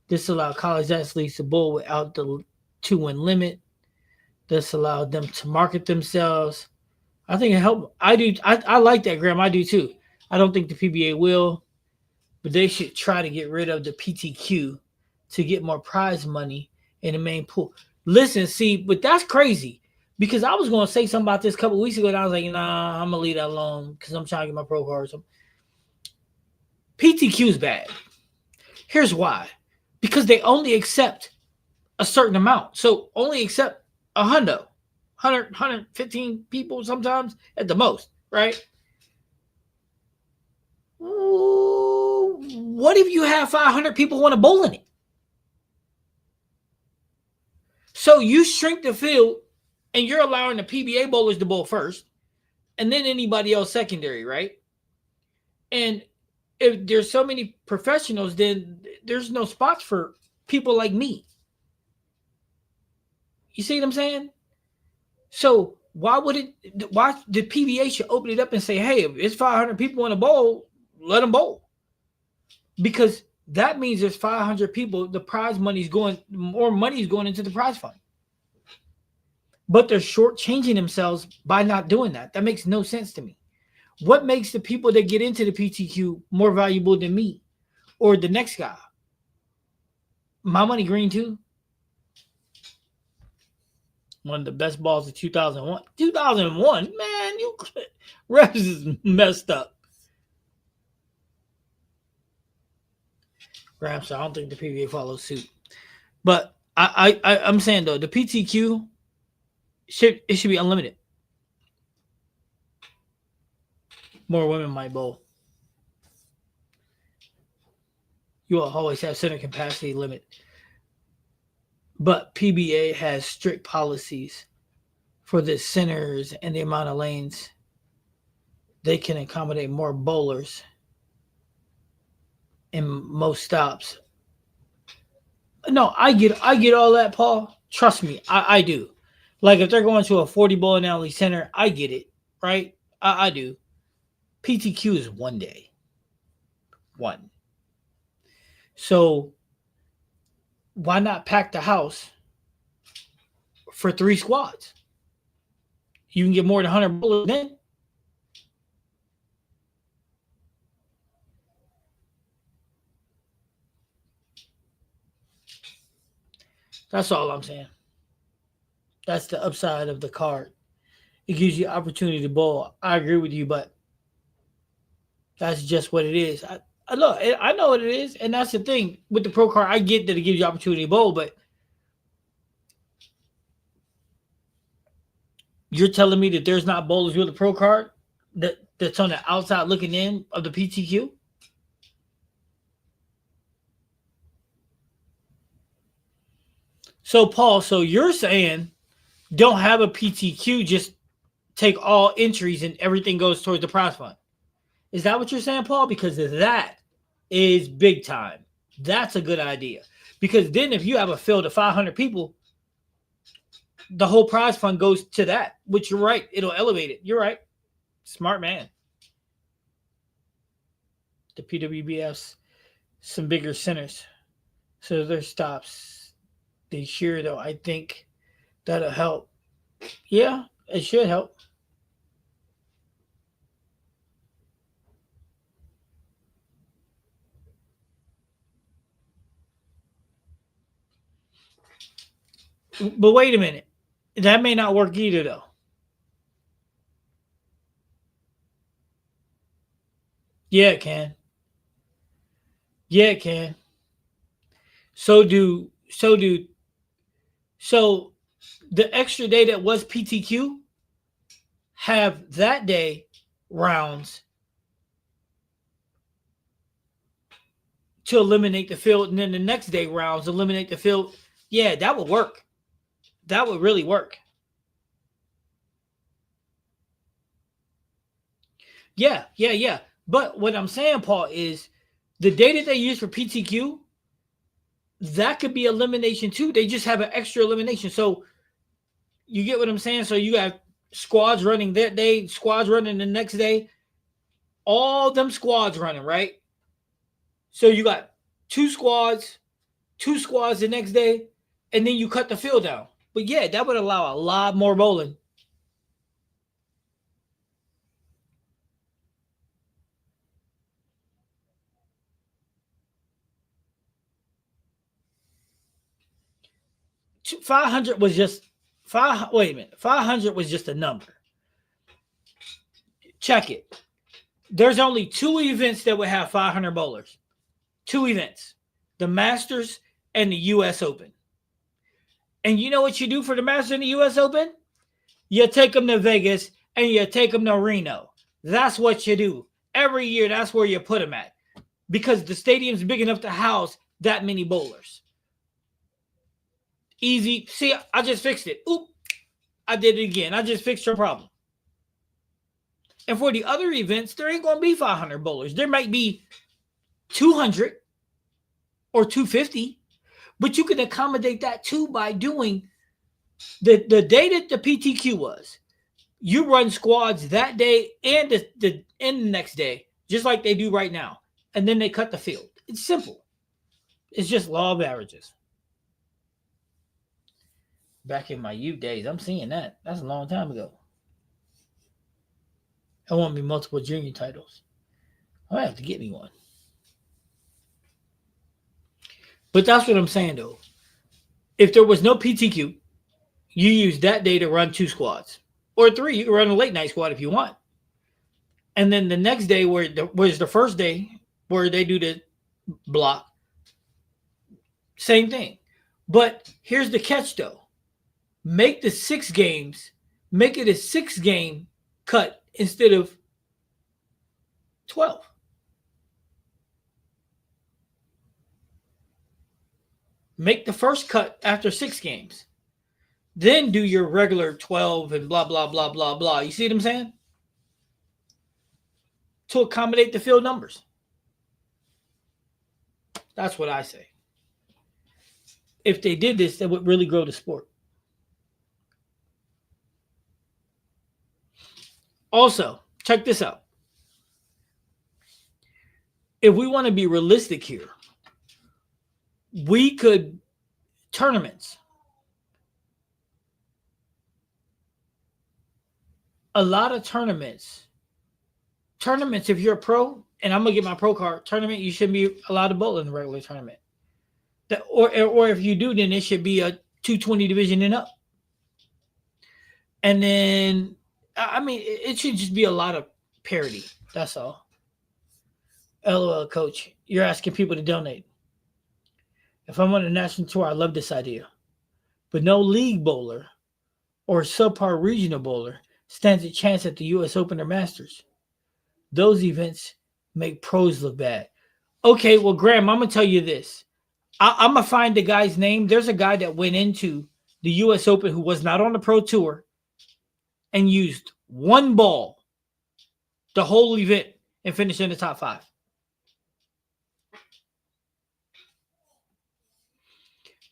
This allowed college athletes to bowl without the 2-win limit. This allowed them to market themselves. I think it helped. I do. I like that, Graham. I do too. I don't think the PBA will, but they should try to get rid of the PTQ to get more prize money in the main pool. Listen, see, but that's crazy because I was going to say something about this a couple of weeks ago, and I was like, nah, I'm going to leave that alone because I'm trying to get my pro cards. PTQ is bad. Here's why. Because they only accept a certain amount. So only accept 115 people sometimes at the most, right? What if you have 500 people want to bowl in it? So you shrink the field and you're allowing the PBA bowlers to bowl first and then anybody else secondary, right? And if there's so many professionals, then there's no spots for people like me. You see what I'm saying? So why the PBA should open it up and say, hey, if it's 500 people in a bowl, let them bowl. Because that means there's 500 people, the prize money's going, more money is going into the prize fund. But they're shortchanging themselves by not doing that. That makes no sense to me. What makes the people that get into the PTQ more valuable than me or the next guy? My money green too. One of the best balls of 2001. 2001? Man, you refs is messed up. Perhaps I don't think the PBA follows suit. But I'm saying though, the PTQ should be unlimited. More women might bowl. You will always have center capacity limit. But PBA has strict policies for the centers and the amount of lanes. They can accommodate more bowlers in most stops. No, I get all that, Paul. Trust me, I do. Like if they're going to a 40 bowling alley center, I get it, right? I do. PTQ is 1 day. One. So why not pack the house for 3 squads? You can get more than 100 bowlers then. That's all I'm saying. That's the upside of the card. It gives you opportunity to bowl. I agree with you, but that's just what it is. I know what it is, and that's the thing with the pro card. I get that it gives you opportunity to bowl, but you're telling me that there's not bowlers with a pro card that's on the outside looking in of the PTQ? So, Paul, you're saying don't have a PTQ, just take all entries and everything goes towards the prize fund. Is that what you're saying, Paul? Because that is big time. That's a good idea. Because then if you have a field of 500 people, the whole prize fund goes to that, which you're right. It'll elevate it. You're right. Smart man. The PWBF's some bigger centers. So their stops this year, though, I think that'll help. Yeah, it should help. But wait a minute. That may not work either, though. Yeah, it can. Yeah, it can. So the extra day that was PTQ have that day rounds to eliminate the field, and then the next day rounds eliminate the field. Yeah, that would work. That would really work. Yeah, yeah, yeah. But what I'm saying, Paul, is the data they use for PTQ, that could be elimination too. They just have an extra elimination. So you get what I'm saying? So you got squads running that day, squads running the next day, all them squads running, right? So you got two squads the next day, and then you cut the field down. But yeah, that would allow a lot more bowling. 500 was just five. Wait a minute, 500 was just a number. Check it. There's only two events that would have 500 bowlers. Two events: the Masters and the U.S. Open. And you know what you do for the Masters and the U.S. Open? You take them to Vegas and you take them to Reno. That's what you do. Every year, that's where you put them at because the stadium's big enough to house that many bowlers. Easy. See, I just fixed it. Oop, I did it again. I just fixed your problem. And for the other events, there ain't going to be 500 bowlers. There might be 200 or 250, but you can accommodate that too by doing the day that the PTQ was. You run squads that day and the next day, just like they do right now, and then they cut the field. It's simple. It's just law of averages. Back in my youth days, I'm seeing that. That's a long time ago. I want me multiple junior titles. I have to get me one. But that's what I'm saying though. If there was no PTQ, you use that day to run two squads. Or three. You can run a late night squad if you want. And then the next day, where's the first day where they do the block, same thing. But here's the catch though. Make the 6 games, make it a 6 game cut instead of 12. Make the first cut after 6 games. Then do your regular 12 and blah, blah, blah, blah, blah. You see what I'm saying? To accommodate the field numbers. That's what I say. If they did this, that would really grow the sport. Also, check this out. If we want to be realistic here, we could tournaments. A lot of tournaments, if you're a pro, and I'm gonna get my pro card tournament, you shouldn't be allowed to bowl in the regular tournament. Or if you do, then it should be a 220 division and up. And then, I mean, it should just be a lot of parity. That's all. LOL, coach. You're asking people to donate. If I'm on a national tour, I love this idea. But no league bowler or subpar regional bowler stands a chance at the U.S. Open or Masters. Those events make pros look bad. Okay, well, Graham, I'm going to tell you this. I'm going to find the guy's name. There's a guy that went into the U.S. Open who was not on the pro tour and used one ball the whole event and finished in the top 5.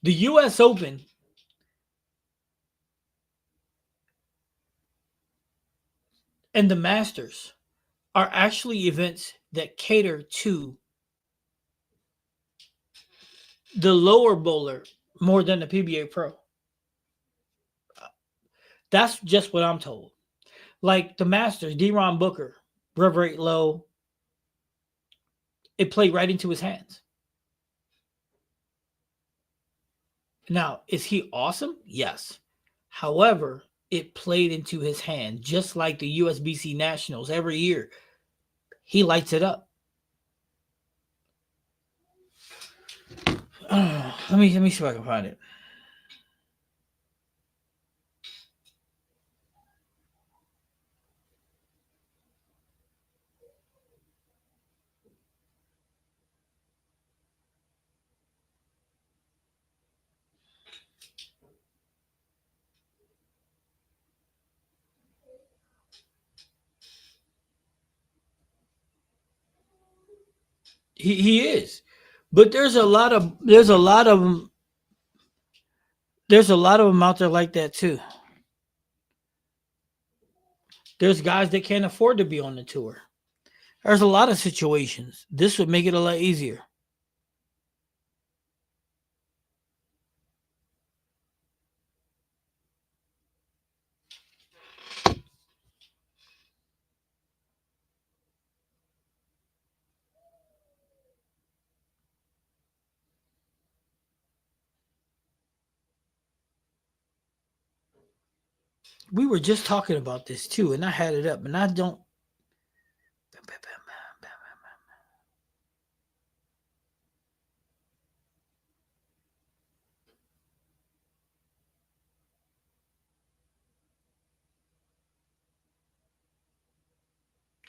The U.S. Open and the Masters are actually events that cater to the lower bowler more than the PBA Pro. That's just what I'm told. Like the Masters, D-Ron Booker, rev rate low. It played right into his hands. Now, is he awesome? Yes. However, it played into his hand, just like the USBC Nationals every year. He lights it up. Let me see if I can find it. He is, but there's a lot of them out there like that too. There's guys that can't afford to be on the tour. There's a lot of situations. This would make it a lot easier. We were just talking about this too, and I had it up, and I don't.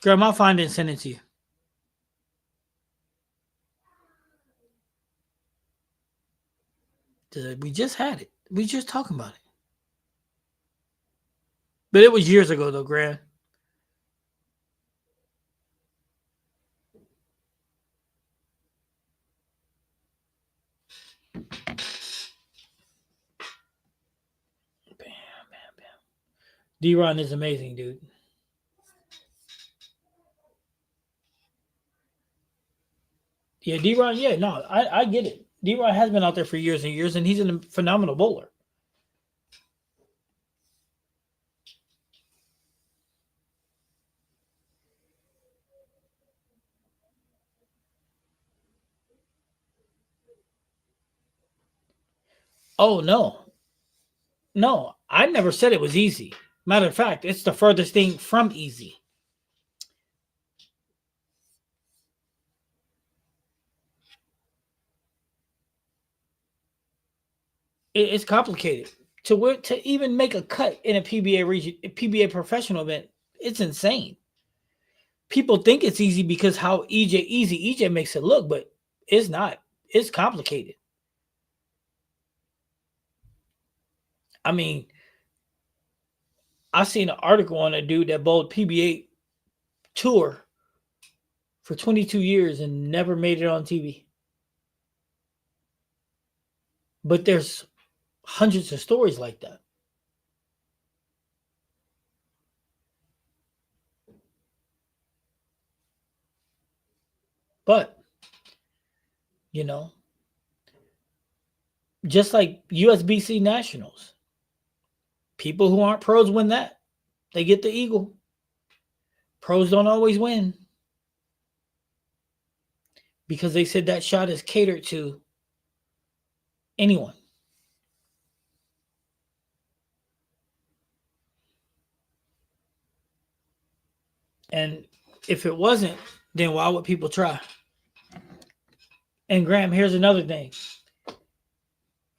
Grandma, find it and send it to you. We just had it. We just talking about it. But it was years ago, though, Grand. Bam, bam, bam. D-Ron is amazing, dude. Yeah, D-Ron, yeah, no, I get it. D-Ron has been out there for years and years, and he's a phenomenal bowler. Oh, no. No, I never said it was easy. Matter of fact, it's the furthest thing from easy. It's complicated. To even make a cut in a PBA region, a PBA professional event, it's insane. People think it's easy because how EJ makes it look, but it's not. It's complicated. I mean, I seen an article on a dude that bowled PBA tour for 22 years and never made it on TV. But there's hundreds of stories like that. But, you know, just like USBC Nationals, people who aren't pros win that. They get the eagle. Pros don't always win because they said that shot is catered to anyone. And if it wasn't, then why would people try? And Graham, here's another thing.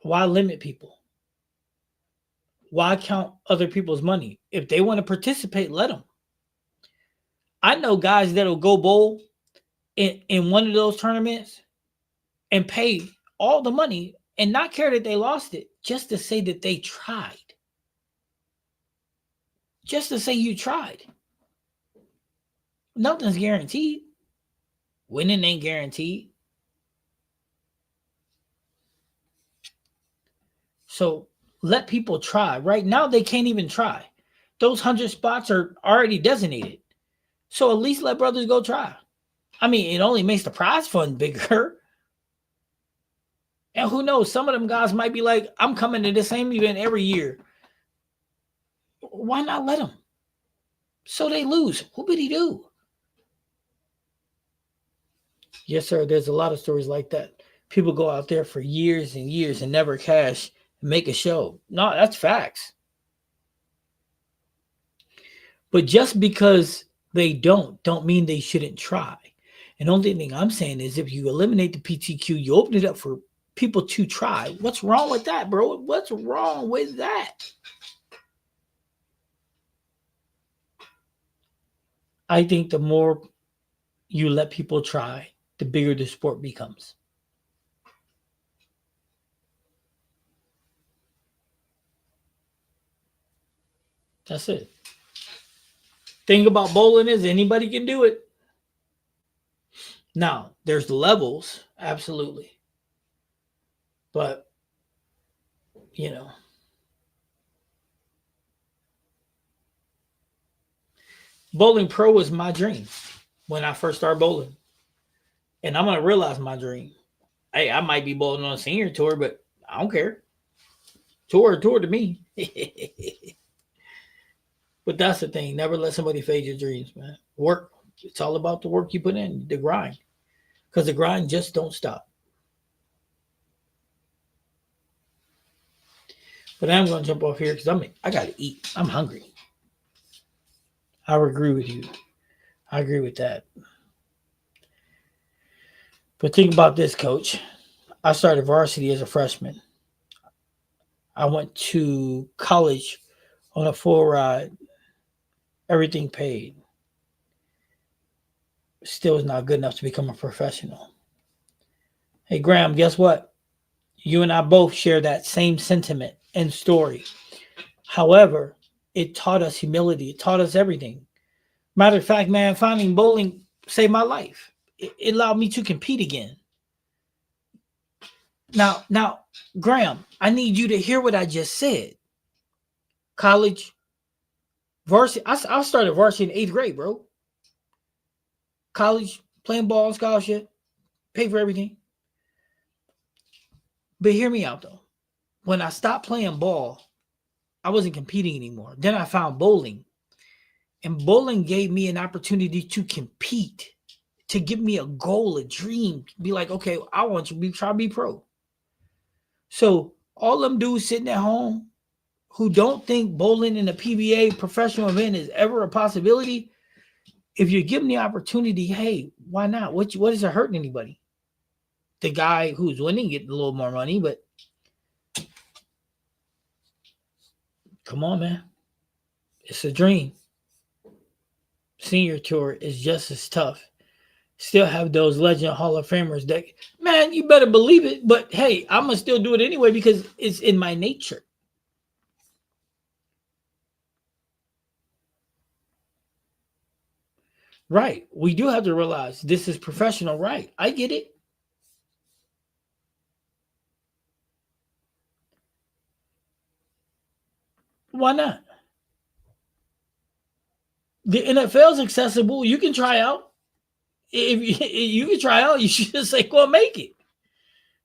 Why limit people? Why count other people's money? If they want to participate, let them. I know guys that'll go bowl in one of those tournaments and pay all the money and not care that they lost it just to say that they tried. Just to say you tried. Nothing's guaranteed. Winning ain't guaranteed. So let people try. Right now, they can't even try. Those 100 spots are already designated. So at least let brothers go try. I mean, it only makes the prize fund bigger. And who knows? Some of them guys might be like, I'm coming to the same event every year. Why not let them? So they lose. Whoopity do. Yes, sir. There's a lot of stories like that. People go out there for years and years and never cash and make a show. No, that's facts. But just because they don't mean they shouldn't try. And the only thing I'm saying is if you eliminate the PTQ, you open it up for people to try. What's wrong with that, bro? What's wrong with that? I think the more you let people try, the bigger the sport becomes. That's it. Thing about bowling is anybody can do it. Now, there's levels, absolutely. But, you know, bowling pro was my dream when I first started bowling. And I'm going to realize my dream. Hey, I might be bowling on a senior tour, but I don't care. Tour to me. But that's the thing. Never let somebody fade your dreams, man. Work. It's all about the work you put in, the grind. Because the grind just don't stop. But I'm going to jump off here because I got to eat. I'm hungry. I agree with you. I agree with that. But think about this, coach. I started varsity as a freshman. I went to college on a full ride, everything paid. Still is not good enough to become a professional. Hey, Graham, guess what? You and I both share that same sentiment and story. However, it taught us humility. It taught us everything. Matter of fact, man, finding bowling saved my life. It allowed me to compete again. Now, Graham, I need you to hear what I just said. College, varsity. I started varsity in 8th grade, bro. College, playing ball on scholarship, pay for everything. But hear me out though. When I stopped playing ball, I wasn't competing anymore. Then I found bowling. And bowling gave me an opportunity to compete, to give me a goal, a dream. Be like, okay, I want to try to be pro. So all them dudes sitting at home who don't think bowling in a PBA professional event is ever a possibility, if you're given the opportunity, hey, why not? What is it hurting anybody? The guy who's winning getting a little more money, but come on, man. It's a dream. Senior tour is just as tough. Still have those legend Hall of Famers that, man, you better believe it. But hey, I'm going to still do it anyway because it's in my nature. Right. We do have to realize this is professional, right? I get it. Why not? The NFL is accessible. You can try out. If you can try out, you should just ain't gonna make it.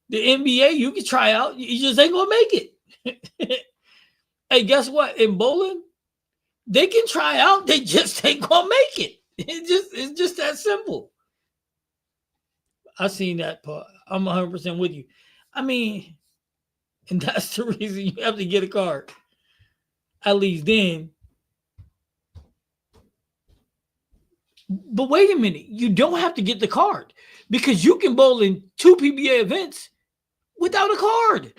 The NBA, you can try out. You just ain't gonna make it. Hey, guess what? In bowling, they can try out. They just ain't gonna make it. It's just that simple. I seen that part. I'm 100% with you. I mean, and that's the reason you have to get a card. At least then. But wait a minute, you don't have to get the card because you can bowl in 2 PBA events without a card.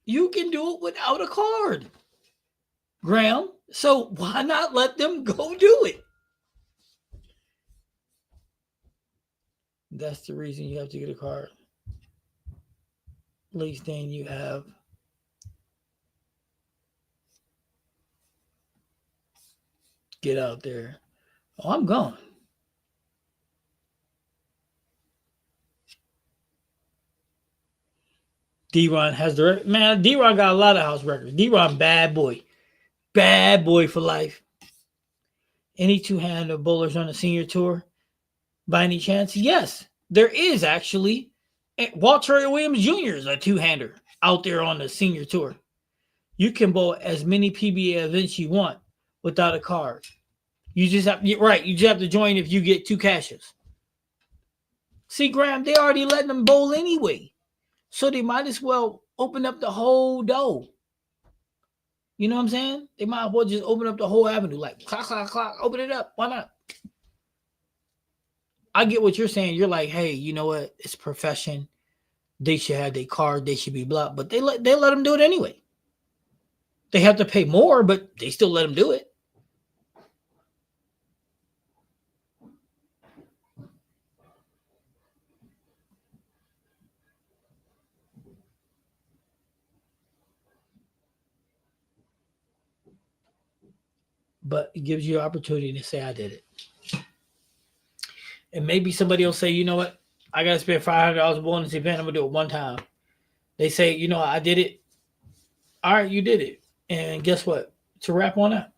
You can do it without a card, Graham. So why not let them go do it? That's the reason you have to get a card. At least then you have get out there. Oh, I'm gone. D-Ron has the man. D-Ron got a lot of house records. D-Ron bad boy for life. Any two-handed bowlers on the senior tour, by any chance? Yes, there is actually. Walter Williams Jr. is a two-hander out there on the senior tour. You can bowl as many PBA events you want without a card. You just have right. You just have to join if you get 2 caches. See, Graham, they already letting them bowl anyway, so they might as well open up the whole door. You know what I'm saying? They might as well just open up the whole avenue, like clock, clock, clock, open it up. Why not? I get what you're saying. You're like, hey, you know what? It's a profession. They should have their card. They should be blocked, but they let them do it anyway. They have to pay more, but they still let them do it. but it gives you an opportunity to say I did it. And maybe somebody will say, you know what, I gotta spend $500 more on this event. I'm gonna do it one time. They say, you know, I did it. All right, you did it. And guess what? It's a wrap on that.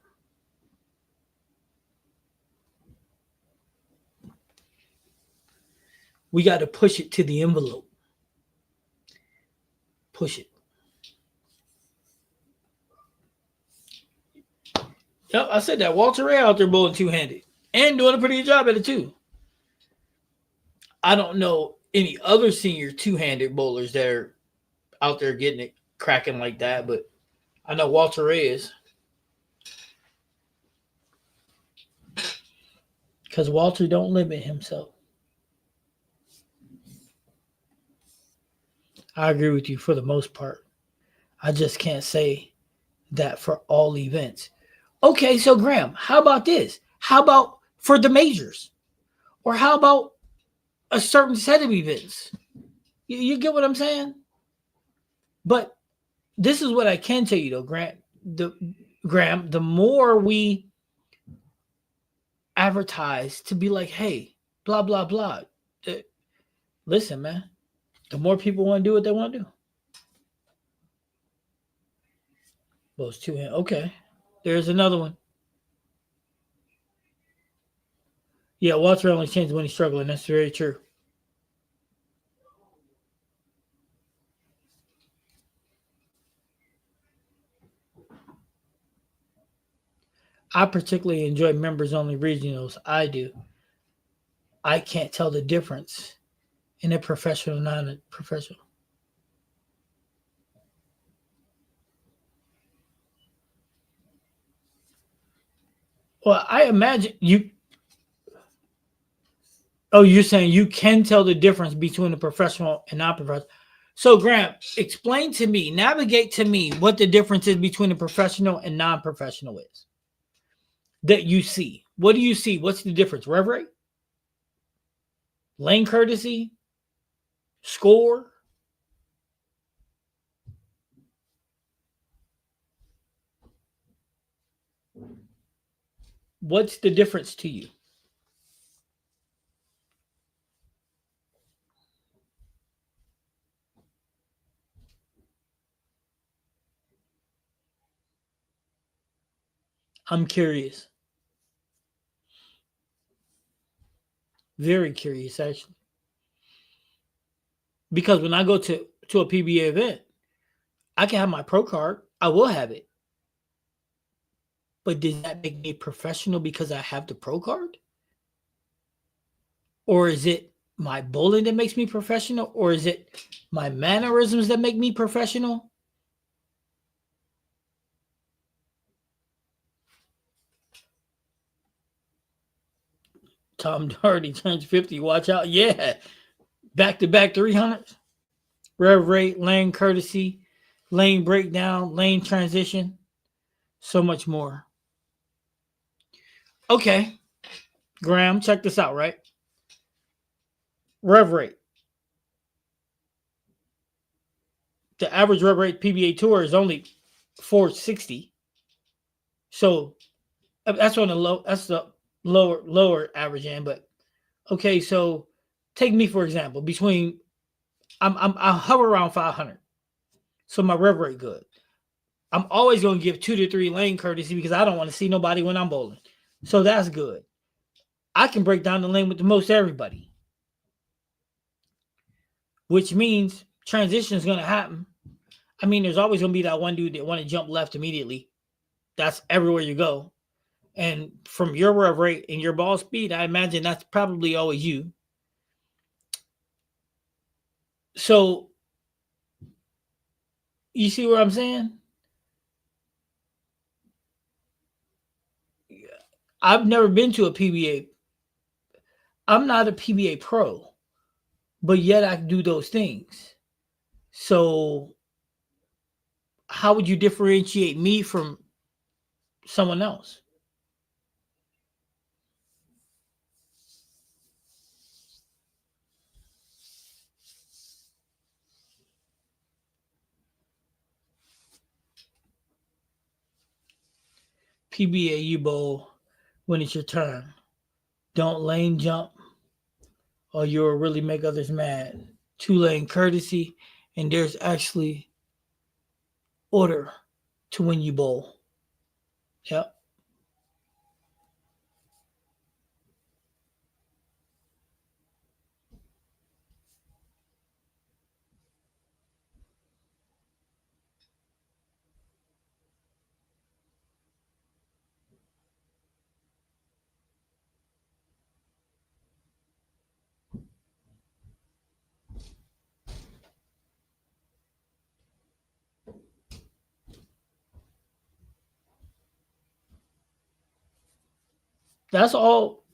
We got to push it to the envelope. Push it. Yep, I said that. Walter Ray out there bowling two-handed and doing a pretty good job at it too. I don't know any other senior two-handed bowlers that are out there getting it cracking like that, but I know Walter Ray is. Because Walter don't limit himself. I agree with you for the most part. I just can't say that for all events. Okay, so Graham, how about this? How about for the majors? Or how about a certain set of events? You get what I'm saying? But this is what I can tell you though, Graham, the more we advertise to be like, hey, blah, blah, blah. Listen, man, the more people want to do what they want to do. Those two hands. Okay. There's another one. Yeah, Walter only changes when he's struggling. That's very true. I particularly enjoy members only regionals. I do. I can't tell the difference in a professional, non professional. Well, I imagine you. Oh, you're saying you can tell the difference between a professional and non professional. So, Graham, explain to me, navigate to me what the difference is between a professional and non professional is that you see. What do you see? What's the difference? Rev rate? Lane courtesy? Score? What's the difference to you? I'm curious. Very curious, actually. Because when I go to a PBA event, I can have my pro card. I will have it. But does that make me professional because I have the pro card? Or is it my bowling that makes me professional? Or is it my mannerisms that make me professional? Tom Darty turns 50. Watch out. Yeah. Back to back 300s. Rev rate, lane courtesy, lane breakdown, lane transition. So much more. Okay. Graham, check this out, right? Rev rate. The average rev rate PBA tour is only 460. So that's on the low. That's the lower average end. But okay, so take me for example. Between I hover around 500, so my rev rate good. I'm always going to give 2 to 3 lane courtesy because I don't want to see nobody when I'm bowling. So that's good. I can break down the lane with the most everybody, which means transition is going to happen. I mean, there's always going to be that one dude that want to jump left immediately. That's everywhere you go. And from your rev rate and your ball speed, I imagine that's probably always you. So you see what I'm saying? I've never been to a PBA. I'm not a PBA pro, but yet I do those things. So how would you differentiate me from someone else? PBAU Bowl when it's your turn. Don't lane jump or you'll really make others mad. 2 lane courtesy, and there's actually order to when you bowl. Yep. That's all.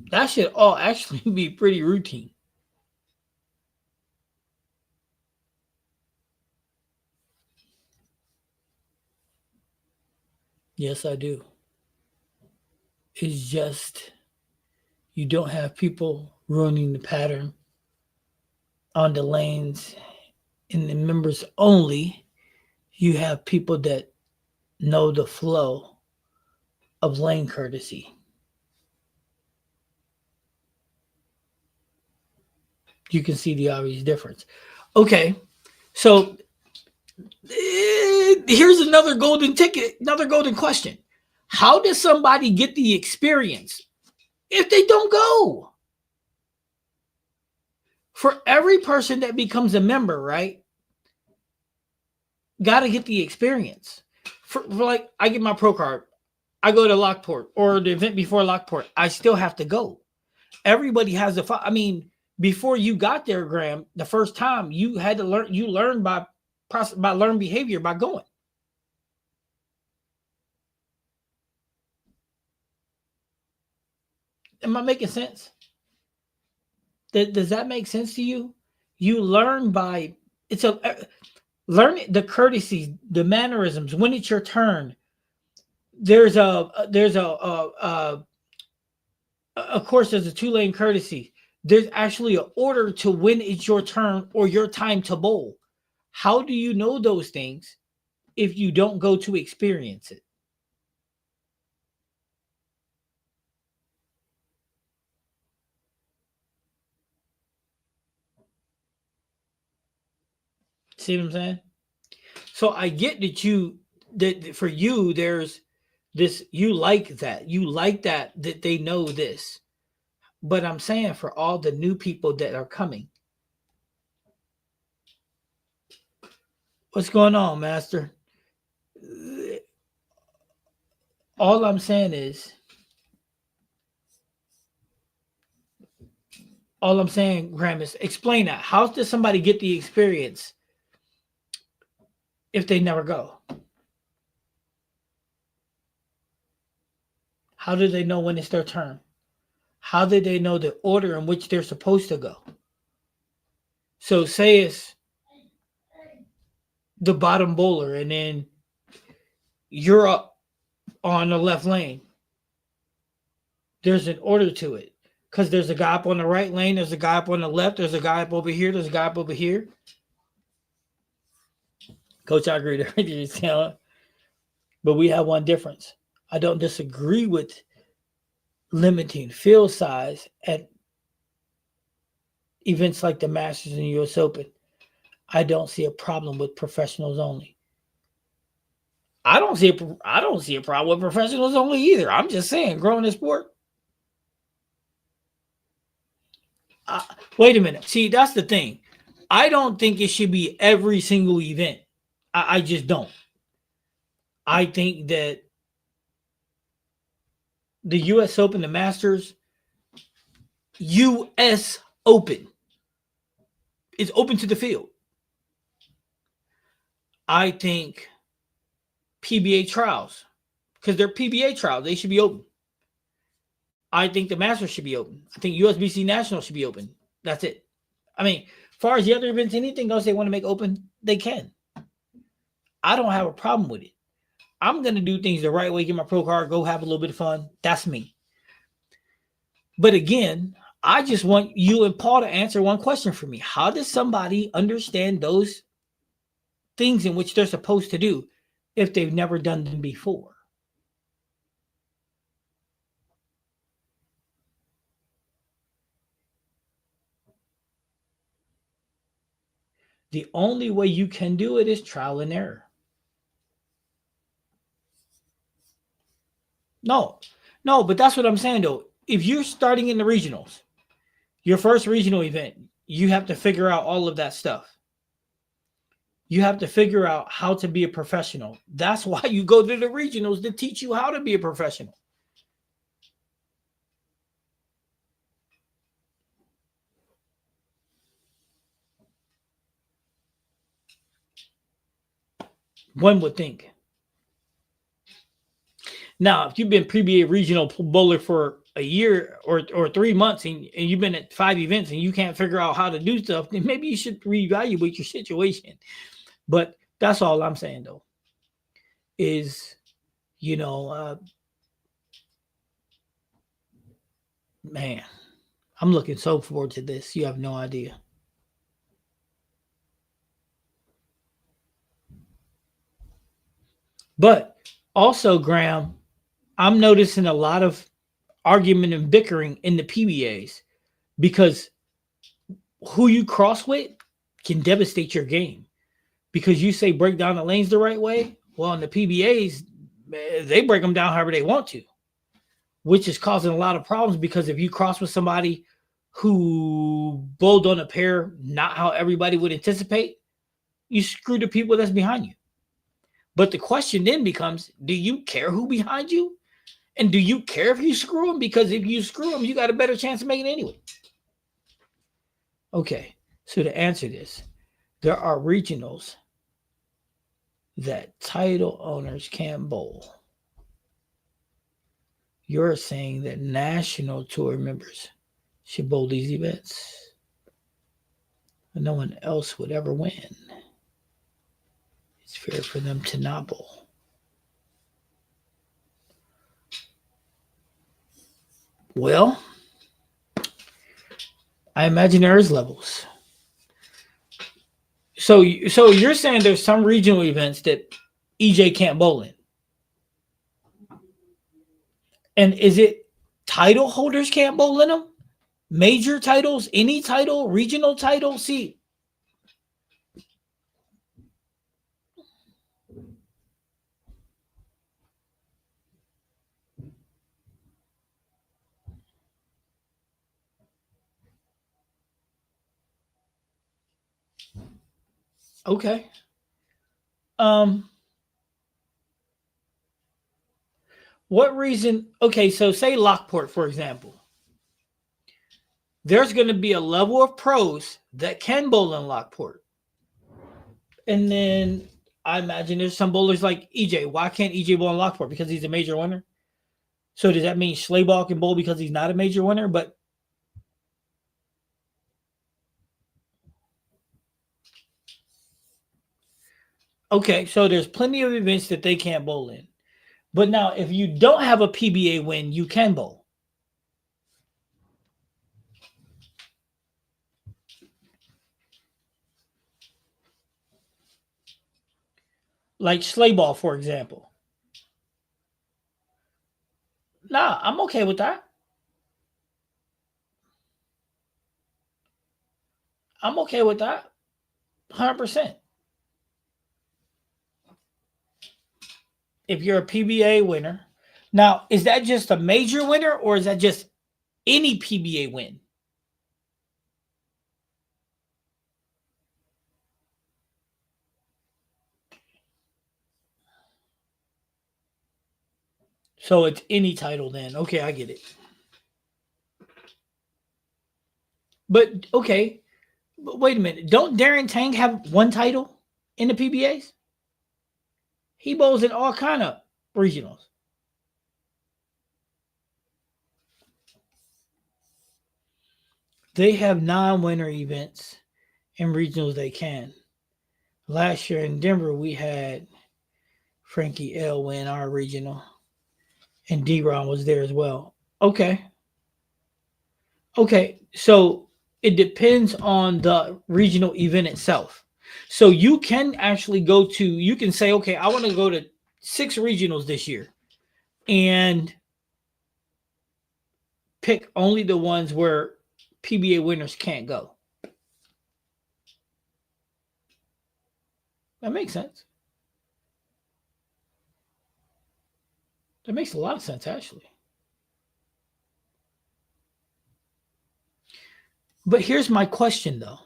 That should all actually be pretty routine. Yes, I do. It's just you don't have people ruining the pattern on the lanes in the members only. You have people that know the flow of lane courtesy. You can see the obvious difference. Okay, so here's another golden ticket, another golden question. How does somebody get the experience if they don't go? For every person that becomes a member, right? Got to get the experience. For like, I get my pro card. I go to Lockport or the event before Lockport. I still have to go. Everybody has a. I mean, before you got there, Graham, the first time you had to learn. You learned by learned behavior by going. Am I making sense? Does that make sense to you? You learn by learn the courtesies, the mannerisms. When it's your turn, there's of course there's a 2 lane courtesy. There's actually an order to when it's your turn or your time to bowl. How do you know those things if you don't go to experience it? See what I'm saying? So I get that for you there's this, you like that they know this. But I'm saying for all the new people that are coming, what's going on, Master? All I'm saying is, Graham, is explain that. How does somebody get the experience if they never go? How do they know when it's their turn? How do they know the order in which they're supposed to go? So say it's the bottom bowler and then you're up on the left lane. There's an order to it because there's a guy up on the right lane, there's a guy up on the left, there's a guy up over here, there's a guy up over here. Coach, I agree with you, but we have one difference. I don't disagree with limiting field size at events like the Masters and US Open. I don't see a problem with professionals only. I don't see a problem with professionals only either. I'm just saying, growing the sport. Wait a minute. See, that's the thing. I don't think it should be every single event. I just don't. I think that the US Open, the Masters, US Open is open to the field. I think PBA trials, because they're PBA trials, they should be open. I think the Masters should be open. I think USBC National should be open. That's it. I mean, as far as the other events, anything else they want to make open, they can. I don't have a problem with it. I'm going to do things the right way, get my pro card, go have a little bit of fun. That's me. But again, I just want you and Paul to answer one question for me. How does somebody understand those things in which they're supposed to do if they've never done them before? The only way you can do it is trial and error. No, no, but that's what I'm saying though. If you're starting in the regionals, your first regional event, you have to figure out all of that stuff. You have to figure out how to be a professional. That's why you go to the regionals, to teach you how to be a professional. One would think. Now, if you've been PBA regional bowler for a year or 3 months and you've been at 5 events and you can't figure out how to do stuff, then maybe you should reevaluate your situation. But that's all I'm saying though. Is you know, man, I'm looking so forward to this. You have no idea. But also, Graham, I'm noticing a lot of argument and bickering in the PBAs because who you cross with can devastate your game. Because you say break down the lanes the right way. Well, in the PBAs, they break them down however they want to, which is causing a lot of problems because if you cross with somebody who bowled on a pair not how everybody would anticipate, you screw the people that's behind you. But the question then becomes, do you care who behind you? And do you care if you screw them? Because if you screw them, you got a better chance of making it anyway. Okay, so to answer this, there are regionals that title owners can't bowl. You're saying that national tour members should bowl these events, and no one else would ever win. It's fair for them to not bowl. Well, I imagine there is levels. So you're saying there's some regional events that EJ can't bowl in, and is it title holders can't bowl in them? Major titles, any title, regional title? See, okay. Um, what reason? Okay, so say Lockport, for example. There's going to be a level of pros that can bowl in Lockport. And then I imagine there's some bowlers like EJ. Why can't EJ bowl in Lockport? Because he's a major winner. So does that mean Schleyball can bowl because he's not a major winner? But okay, so there's plenty of events that they can't bowl in. But now, if you don't have a PBA win, you can bowl. Like Schleyball, for example. Nah, I'm okay with that. I'm okay with that. 100%. If you're a PBA winner. Now, is that just a major winner or is that just any PBA win? So it's any title then. Okay, I get it. But okay, but wait a minute. Don't Darren Tang have one title in the PBAs? He bowls in all kind of regionals. They have non-winner events in regionals they can. Last year in Denver, we had Frankie L win our regional, and D-Ron was there as well. Okay. Okay. So it depends on the regional event itself. So you can actually you can say, okay, I want to go to 6 regionals this year and pick only the ones where PBA winners can't go. That makes sense. That makes a lot of sense, actually. But here's my question, though.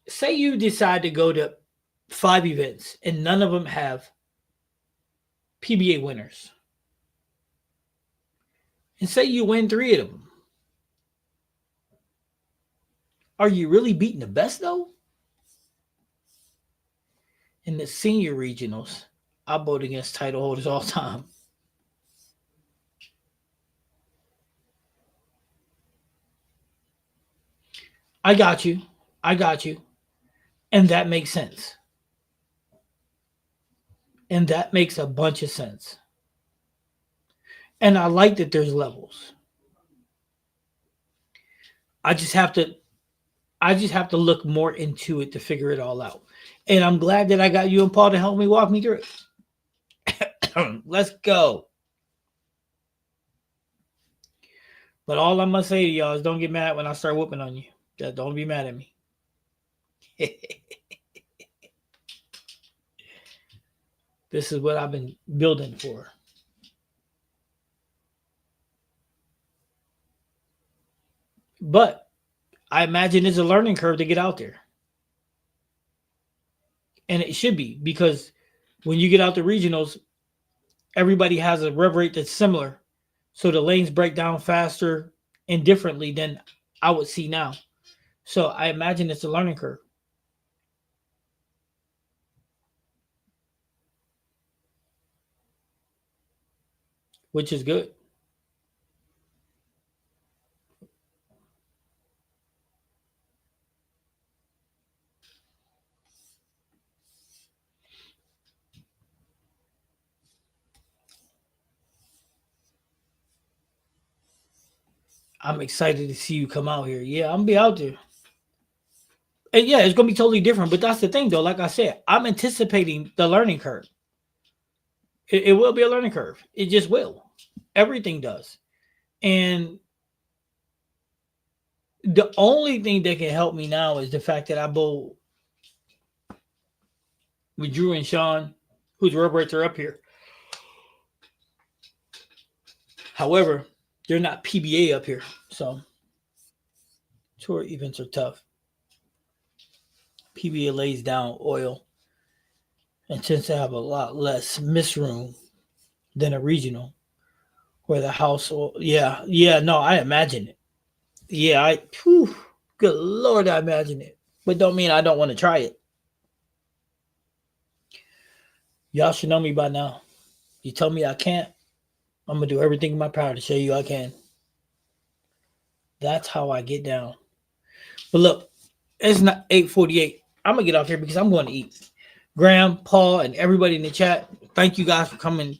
Say you decide to go to 5 events and none of them have PBA winners. And say you win 3 of them. Are you really beating the best, though? In the senior regionals, I vote against title holders all the time. I got you. I got you. And that makes sense. And that makes a bunch of sense. And I like that there's levels. I just have to look more into it to figure it all out. And I'm glad that I got you and Paul to help me walk me through it. Let's go. But all I'm gonna say to y'all is don't get mad when I start whooping on you. Just don't be mad at me. This is what I've been building for. But I imagine it's a learning curve to get out there. And it should be, because when you get out the regionals, everybody has a rev rate that's similar. So the lanes break down faster and differently than I would see now. So I imagine it's a learning curve. Which is good. I'm excited to see you come out here. Yeah, I'm gonna be out there. And yeah, it's gonna be totally different. But that's the thing, though. Like I said, I'm anticipating the learning curve. It will be a learning curve. It just will. Everything does. And the only thing that can help me now is the fact that I bowl with Drew and Sean, whose rub rates are up here. However, they're not PBA up here. So tour events are tough. PBA lays down oil and tends to have a lot less miss room than a regional, where the house, no, I imagine it. Yeah, good Lord, I imagine it. But don't mean I don't want to try it. Y'all should know me by now. You tell me I can't, I'm going to do everything in my power to show you I can. That's how I get down. But look, it's not 8:48. I'm going to get off here because I'm going to eat. Graham, Paul, and everybody in the chat, thank you guys for coming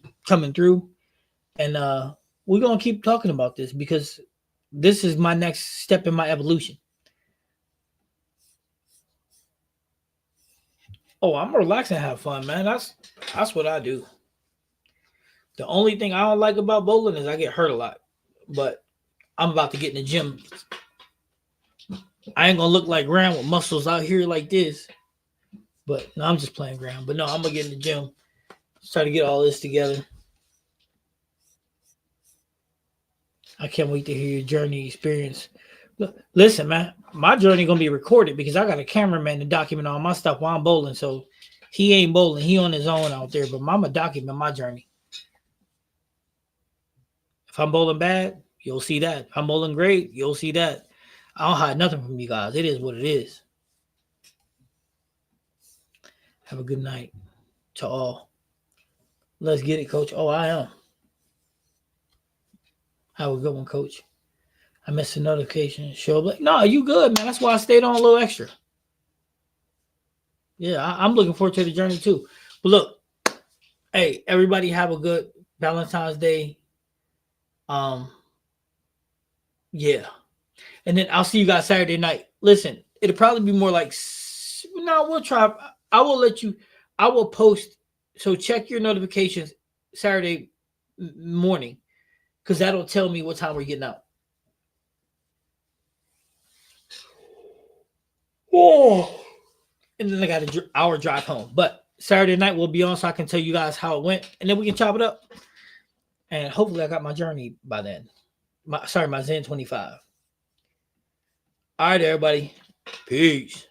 through. And we're going to keep talking about this because this is my next step in my evolution. Oh, I'm relaxing and have fun, man. That's what I do. The only thing I don't like about bowling is I get hurt a lot. But I'm about to get in the gym. I ain't gonna look like Graham with muscles out here like this. But no, I'm just playing Graham. But no, I'm gonna get in the gym. Try to get all this together. I can't wait to hear your journey experience. Listen, man, my journey gonna be recorded because I got a cameraman to document all my stuff while I'm bowling. So he ain't bowling; he on his own out there. But I'ma document my journey. If I'm bowling bad, you'll see that. If I'm bowling great, you'll see that. I don't hide nothing from you guys. It is what it is. Have a good night to all. Let's get it, Coach. Oh, I am. Have a good one, Coach. I missed a notification. Show up. No, you good, man. That's why I stayed on a little extra. Yeah, I'm looking forward to the journey too. But look, hey, everybody have a good Valentine's Day. Yeah. And then I'll see you guys Saturday night. Listen, it'll probably be more like, no, we'll try. I will post. So check your notifications Saturday morning because that'll tell me what time we're getting out. Oh, and then I got an hour drive home. But Saturday night we'll be on, so I can tell you guys how it went, and then we can chop it up. And hopefully, I got my journey by then. My Zen 25. All right, everybody. Peace.